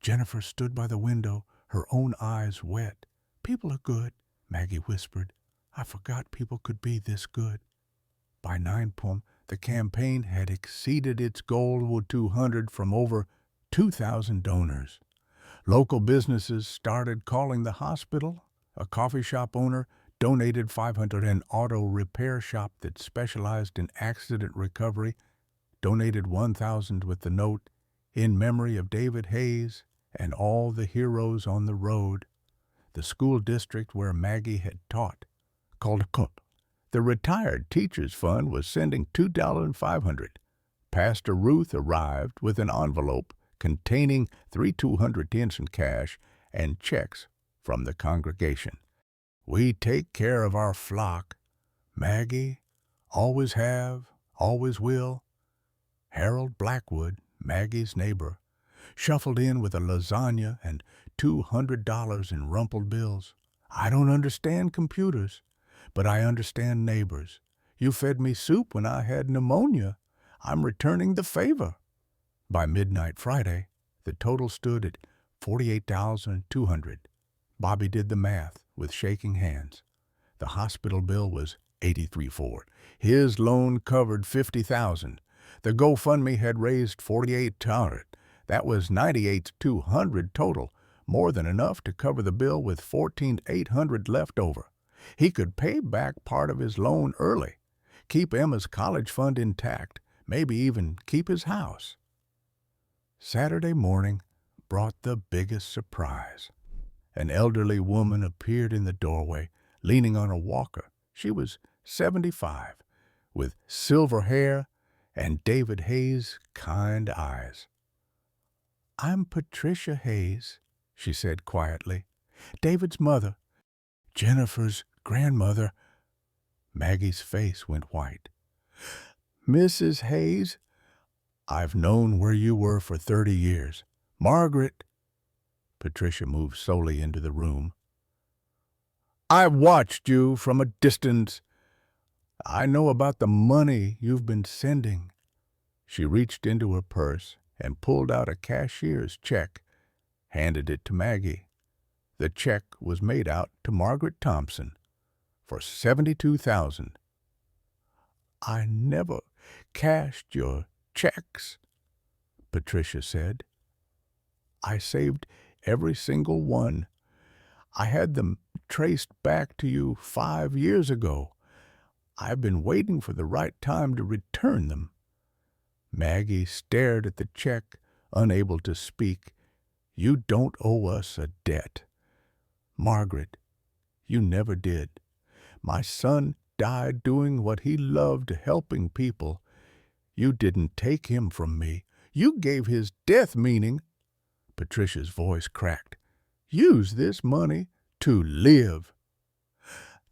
Jennifer stood by the window, her own eyes wet. People are good, Maggie whispered. I forgot people could be this good. By 9 p.m., the campaign had exceeded its goal with 200 from over 2,000 donors. Local businesses started calling the hospital. A coffee shop owner donated 500. An auto repair shop that specialized in accident recovery donated 1,000 with the note, in memory of David Hayes and all the heroes on the road. The school district where Maggie had taught, called the Retired Teachers Fund, was sending $2,500. Pastor Ruth arrived with an envelope containing 3,200 in cash and checks from the congregation. We take care of our flock. Maggie, always have, always will. Harold Blackwood, Maggie's neighbor, shuffled in with a lasagna and $200 in rumpled bills. I don't understand computers, but I understand neighbors. You fed me soup when I had pneumonia. I'm returning the favor. By midnight Friday, the total stood at $48,200. Bobby did the math with shaking hands. The hospital bill was $83,400. His loan covered $50,000. The GoFundMe had raised $48,200. That was $98,200 total, more than enough to cover the bill with $14,800 left over. He could pay back part of his loan early, keep Emma's college fund intact, maybe even keep his house. Saturday morning brought the biggest surprise. An elderly woman appeared in the doorway, leaning on a walker. She was 75, with silver hair and David Hayes' kind eyes. I'm Patricia Hayes, she said quietly. David's mother, Jennifer's grandmother. Maggie's face went white. Mrs. Hayes, I've known where you were for 30 years. Margaret. Patricia moved slowly into the room. I've watched you from a distance. I know about the money you've been sending. She reached into her purse and pulled out a cashier's check, handed it to Maggie. The check was made out to Margaret Thompson for $72,000. I never Cashed your checks, Patricia said. I saved every single one. I had them traced back to you 5 years ago. I've been waiting for the right time to return them. Maggie stared at the check, unable to speak. You don't owe us a debt. Margaret, you never did. My son died doing what he loved, helping people. You didn't take him from me. You gave his death meaning. Patricia's voice cracked. Use this money to live.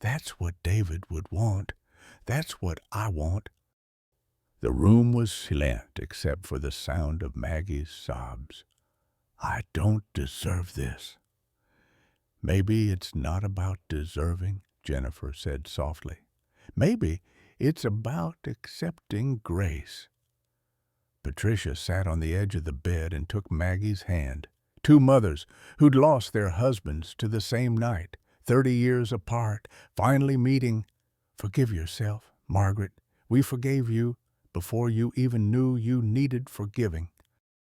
That's what David would want. That's what I want. The room was silent except for the sound of Maggie's sobs. I don't deserve this. Maybe it's not about deserving, Jennifer said softly. Maybe it's about accepting grace. Patricia sat on the edge of the bed and took Maggie's hand. Two mothers who'd lost their husbands to the same night, 30 years apart, finally meeting. Forgive yourself, Margaret. We forgave you before you even knew you needed forgiving.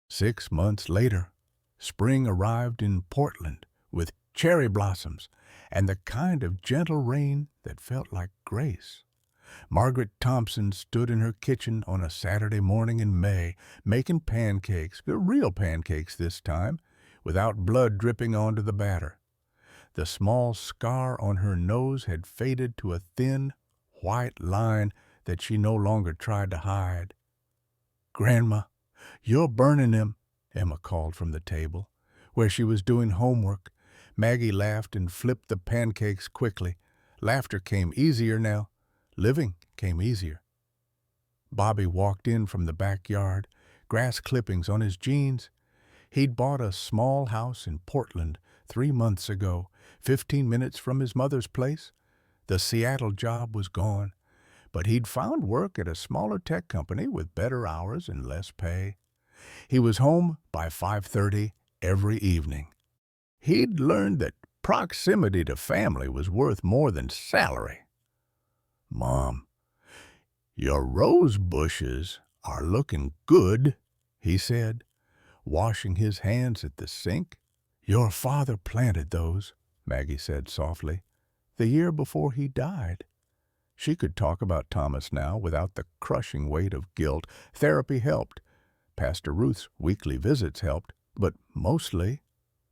6 months later, spring arrived in Portland with cherry blossoms and the kind of gentle rain that felt like grace. Margaret Thompson stood in her kitchen on a Saturday morning in May, making pancakes, but real pancakes this time, without blood dripping onto the batter. The small scar on her nose had faded to a thin, white line that she no longer tried to hide. "Grandma, you're burning them," Emma called from the table, where she was doing homework. Maggie laughed and flipped the pancakes quickly. Laughter came easier now. Living came easier. Bobby walked in from the backyard, grass clippings on his jeans. He'd bought a small house in Portland 3 months ago, 15 minutes from his mother's place. The Seattle job was gone, but he'd found work at a smaller tech company with better hours and less pay. He was home by 5:30 every evening. He'd learned that proximity to family was worth more than salary. "Mom, your rose bushes are looking good," he said, washing his hands at the sink. "Your father planted those," Maggie said softly, "the year before he died." She could talk about Thomas now without the crushing weight of guilt. Therapy helped. Pastor Ruth's weekly visits helped, but mostly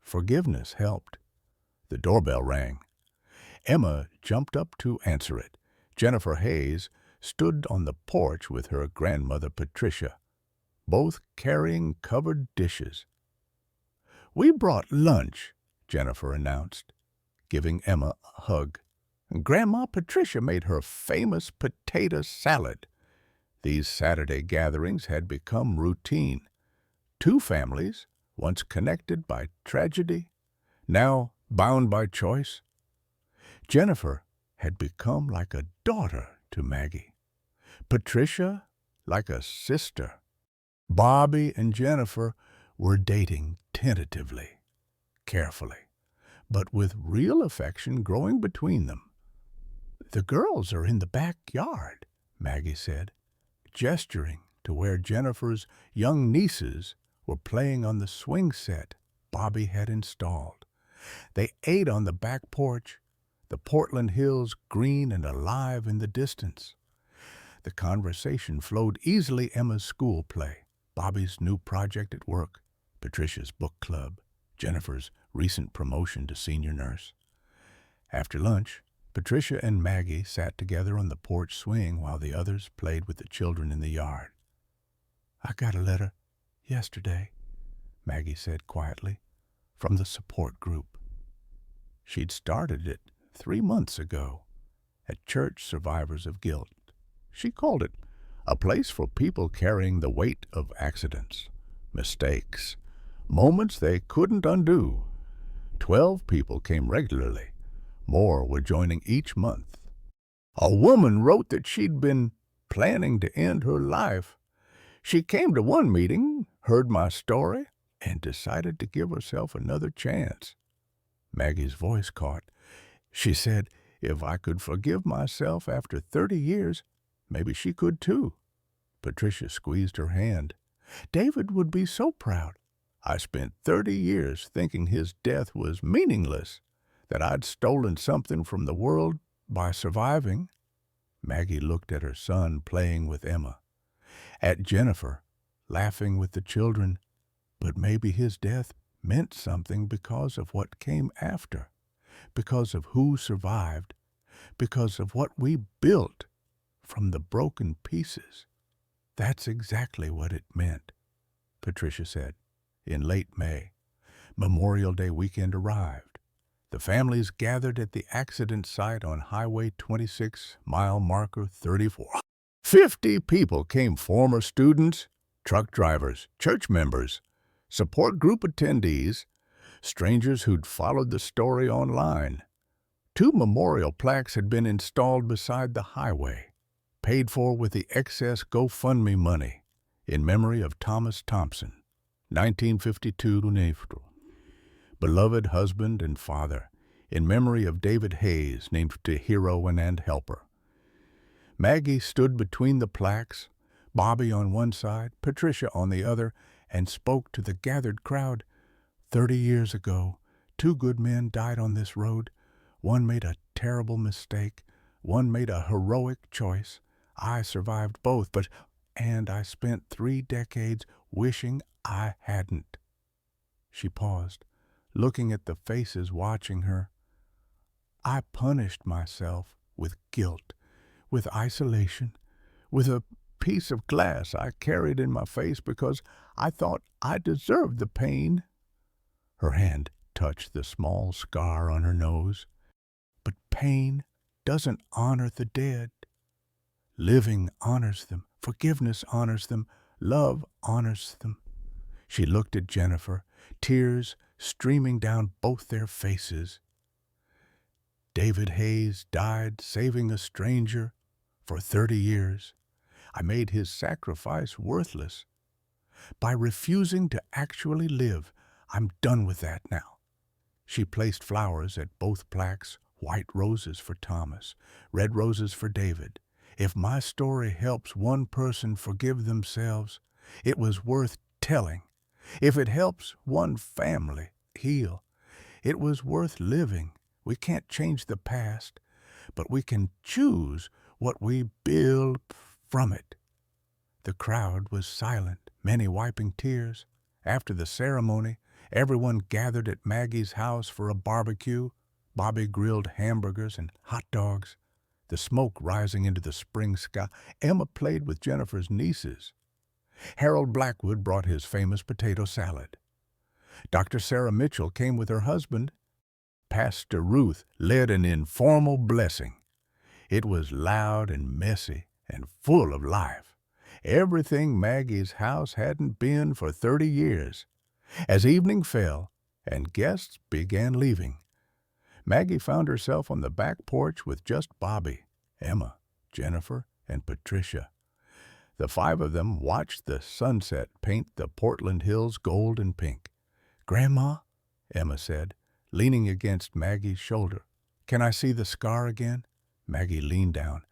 forgiveness helped. The doorbell rang. Emma jumped up to answer it. Jennifer Hayes stood on the porch with her grandmother Patricia, both carrying covered dishes. "We brought lunch," Jennifer announced, giving Emma a hug. Grandma Patricia made her famous potato salad. These Saturday gatherings had become routine. Two families, once connected by tragedy, now bound by choice. Jennifer had become like a daughter to Maggie. Patricia like a sister. Bobby and Jennifer were dating tentatively, carefully, but with real affection growing between them. "The girls are in the backyard," Maggie said, gesturing to where Jennifer's young nieces were playing on the swing set Bobby had installed. They ate on the back porch, the Portland hills green and alive in the distance. The conversation flowed easily. Emma's school play, Bobby's new project at work, Patricia's book club, Jennifer's recent promotion to senior nurse. After lunch, Patricia and Maggie sat together on the porch swing while the others played with the children in the yard. "I got a letter yesterday," Maggie said quietly, "from the support group." She'd started it 3 months ago at Church Survivors of Guilt. She called it a place for people carrying the weight of accidents, mistakes, moments they couldn't undo. 12 people came regularly. More were joining each month. A woman wrote that she'd been planning to end her life. She came to one meeting, heard my story, and decided to give herself another chance. Maggie's voice caught. She said, if I could forgive myself after 30 years, maybe she could too. Patricia squeezed her hand. "David would be so proud. I spent 30 years thinking his death was meaningless, that I'd stolen something from the world by surviving." Maggie looked at her son playing with Emma, at Jennifer, laughing with the children. But maybe his death meant something because of what came after, because of who survived, because of what we built from the broken pieces. "That's exactly what it meant," Patricia said. In late May, Memorial Day weekend arrived. The families gathered at the accident site on Highway 26, mile marker 34. 50 people came, former students, truck drivers, church members, support group attendees, strangers who'd followed the story online. 2 memorial plaques had been installed beside the highway, paid for with the excess GoFundMe money, in memory of Thomas Thompson, 1952 to April. Beloved husband and father, in memory of David Hayes, named to hero and helper. Maggie stood between the plaques, Bobby on one side, Patricia on the other, and spoke to the gathered crowd. 30 years ago, 2 good men died on this road. One made a terrible mistake. One made a heroic choice. I survived both, and I spent 3 decades wishing I hadn't." She paused, looking at the faces watching her. "I punished myself with guilt, with isolation, with a piece of glass I carried in my face because I thought I deserved the pain." Her hand touched the small scar on her nose. "But pain doesn't honor the dead. Living honors them. Forgiveness honors them. Love honors them." She looked at Jennifer, tears streaming down both their faces. "David Hayes died saving a stranger for 30 years. I made his sacrifice worthless. By refusing to actually live, I'm done with that now." She placed flowers at both plaques, white roses for Thomas, red roses for David. "If my story helps one person forgive themselves, it was worth telling. If it helps one family heal, it was worth living. We can't change the past, but we can choose what we build from it." The crowd was silent, many wiping tears. After the ceremony, everyone gathered at Maggie's house for a barbecue. Bobby grilled hamburgers and hot dogs, the smoke rising into the spring sky. Emma played with Jennifer's nieces. Harold Blackwood brought his famous potato salad. Dr. Sarah Mitchell came with her husband. Pastor Ruth led an informal blessing. It was loud and messy and full of life. Everything Maggie's house hadn't been for 30 years. As evening fell and guests began leaving, Maggie found herself on the back porch with just Bobby, Emma, Jennifer, and Patricia. The 5 of them watched the sunset paint the Portland hills gold and pink. "Grandma," Emma said, leaning against Maggie's shoulder, "can I see the scar again?" Maggie leaned down,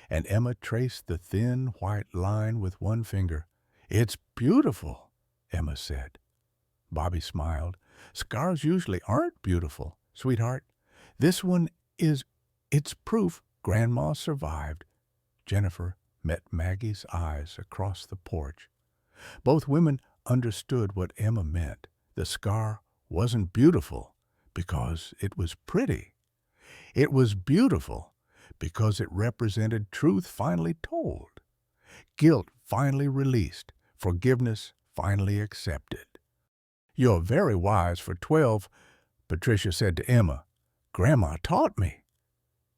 and Emma traced the thin white line with one finger. "It's beautiful," Emma said. Bobby smiled. "Scars usually aren't beautiful, sweetheart. This one is. It's proof Grandma survived." Jennifer met Maggie's eyes across the porch. Both women understood what Emma meant. The scar wasn't beautiful because it was pretty. It was beautiful because it represented truth finally told, guilt finally released, forgiveness finally accepted. "You're very wise for 12, Patricia said to Emma. "Grandma taught me."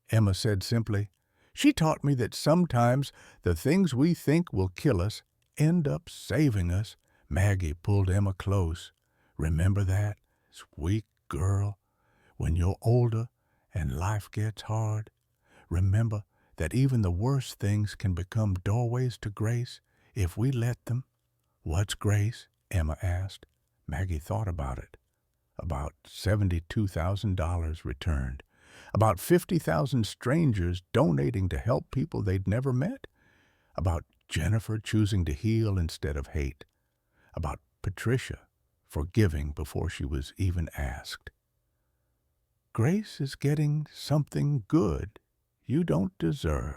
Emma said simply, "She taught me that sometimes the things we think will kill us end up saving us." Maggie pulled Emma close. "Remember that, sweet girl, when you're older and life gets hard. Remember that even the worst things can become doorways to grace if we let them." "What's grace?" Emma asked. Maggie thought about it. About $72,000 returned. About 50,000 strangers donating to help people they'd never met. About Jennifer choosing to heal instead of hate, about Patricia forgiving before she was even asked. Grace is getting something good you don't deserve,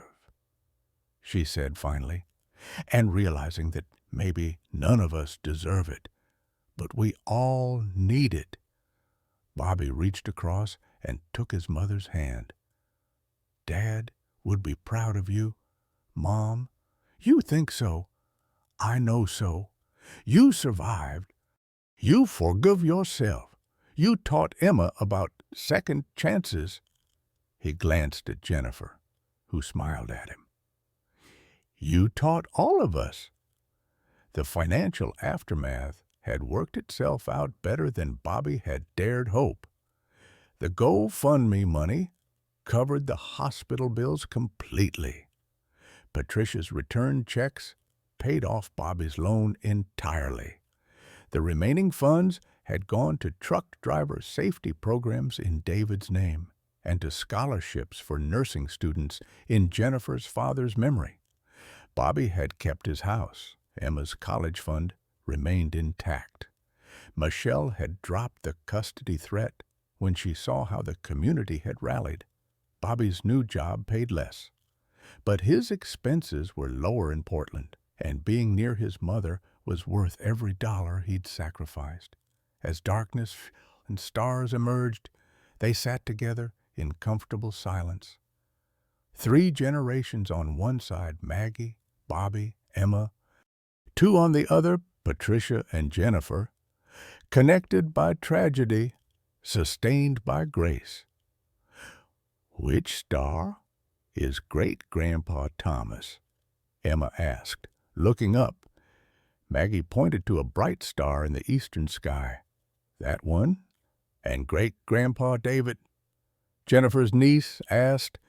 she said finally, and realizing that maybe none of us deserve it, but we all need it. Bobby reached across and took his mother's hand. Dad would be proud of you. Mom, you think so. I know so. You survived. You forgive yourself. You taught Emma about second chances. He glanced at Jennifer, who smiled at him. You taught all of us. The financial aftermath had worked itself out better than Bobby had dared hope. The GoFundMe money covered the hospital bills completely. Patricia's return checks paid off Bobby's loan entirely. The remaining funds had gone to truck driver safety programs in David's name and to scholarships for nursing students in Jennifer's father's memory. Bobby had kept his house. Emma's college fund remained intact. Michelle had dropped the custody threat when she saw how the community had rallied. Bobby's new job paid less, but his expenses were lower in Portland, and being near his mother was worth every dollar he'd sacrificed. As darkness and stars emerged, they sat together in comfortable silence. 3 generations on one side, Maggie, Bobby, Emma. 2 on the other, Patricia and Jennifer. Connected by tragedy, sustained by grace. Which star is Great-Grandpa Thomas? Emma asked, looking up. Maggie pointed to a bright star in the eastern sky. That one? And Great-Grandpa David? Jennifer's niece asked.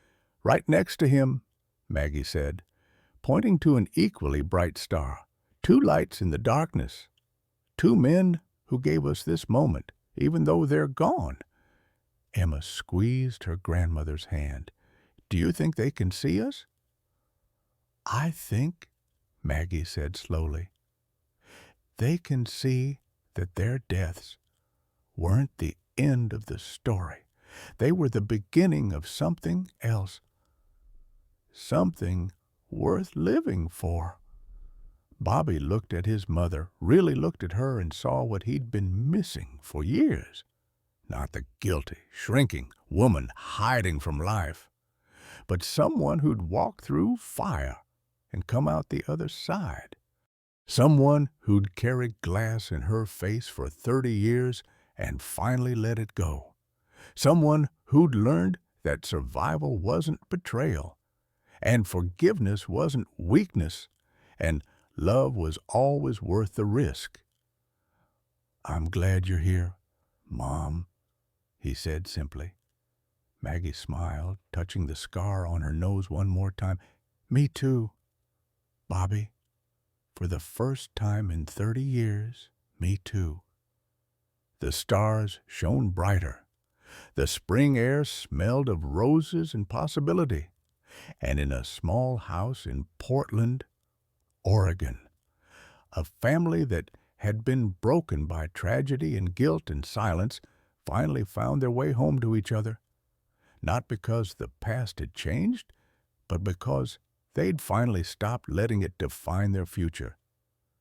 Right next to him, Maggie said, pointing to an equally bright star. 2 lights in the darkness. 2 men who gave us this moment, even though they're gone. Emma squeezed her grandmother's hand. Do you think they can see us? I think, Maggie said slowly, they can see that their deaths weren't the end of the story. They were the beginning of something else. Something worth living for. Bobby looked at his mother, really looked at her and saw what he'd been missing for years. Not the guilty, shrinking woman hiding from life, but someone who'd walked through fire and come out the other side. Someone who'd carried glass in her face for 30 years and finally let it go. Someone who'd learned that survival wasn't betrayal, and forgiveness wasn't weakness, and love was always worth the risk. I'm glad you're here, Mom, he said simply. Maggie smiled, touching the scar on her nose one more time. Me too, Bobby. For the first time in 30 years, me too. The stars shone brighter. The spring air smelled of roses and possibility. And in a small house in Portland, Oregon, a family that had been broken by tragedy and guilt and silence finally found their way home to each other. Not because the past had changed, but because they'd finally stopped letting it define their future.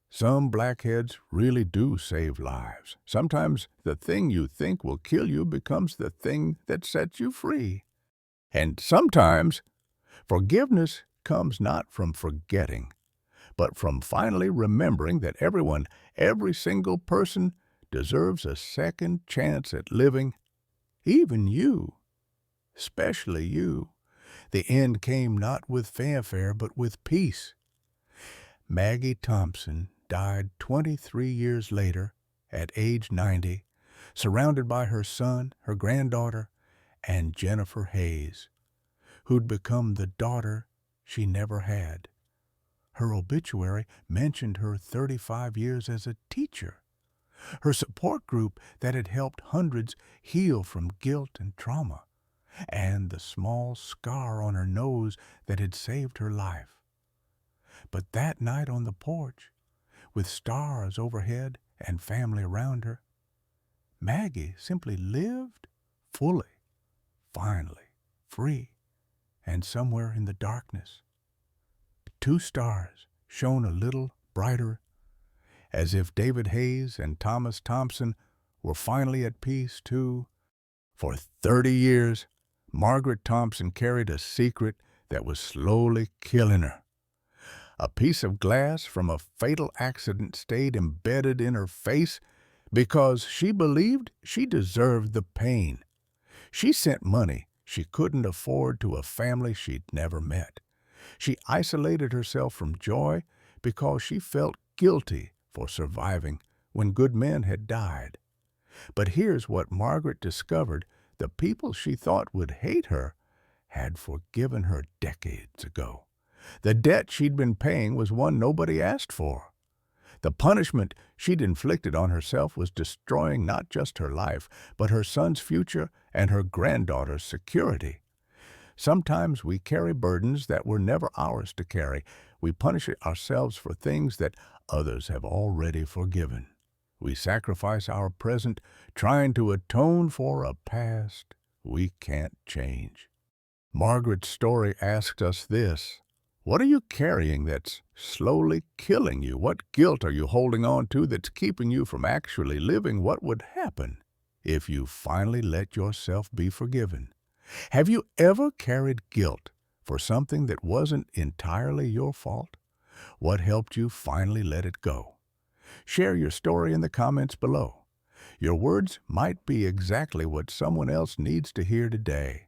Some blackheads really do save lives. Sometimes the thing you think will kill you becomes the thing that sets you free. And sometimes forgiveness comes not from forgetting, but from finally remembering that everyone, every single person, deserves a second chance at living. Even you, especially you. The end came not with fanfare, but with peace. Maggie Thompson died 23 years later, at age 90, surrounded by her son, her granddaughter, and Jennifer Hayes, who'd become the daughter she never had. Her obituary mentioned her 35 years as a teacher, her support group that had helped hundreds heal from guilt and trauma, and the small scar on her nose that had saved her life. But that night on the porch, with stars overhead and family around her, Maggie simply lived fully, finally, free, and somewhere in the darkness, two stars shone a little brighter, as if David Hayes and Thomas Thompson were finally at peace too. For 30 years, Margaret Thompson carried a secret that was slowly killing her. A piece of glass from a fatal accident stayed embedded in her face because she believed she deserved the pain. She sent money she couldn't afford to a family she'd never met. She isolated herself from joy because she felt guilty for surviving when good men had died. But here's what Margaret discovered: the people she thought would hate her had forgiven her decades ago. The debt she'd been paying was one nobody asked for. The punishment she'd inflicted on herself was destroying not just her life, but her son's future and her granddaughter's security. Sometimes we carry burdens that were never ours to carry. We punish ourselves for things that others have already forgiven. We sacrifice our present trying to atone for a past we can't change. Margaret's story asks us this: what are you carrying that's slowly killing you? What guilt are you holding on to that's keeping you from actually living what would happen if you finally let yourself be forgiven? Have you ever carried guilt for something that wasn't entirely your fault? What helped you finally let it go? Share your story in the comments below. Your words might be exactly what someone else needs to hear today.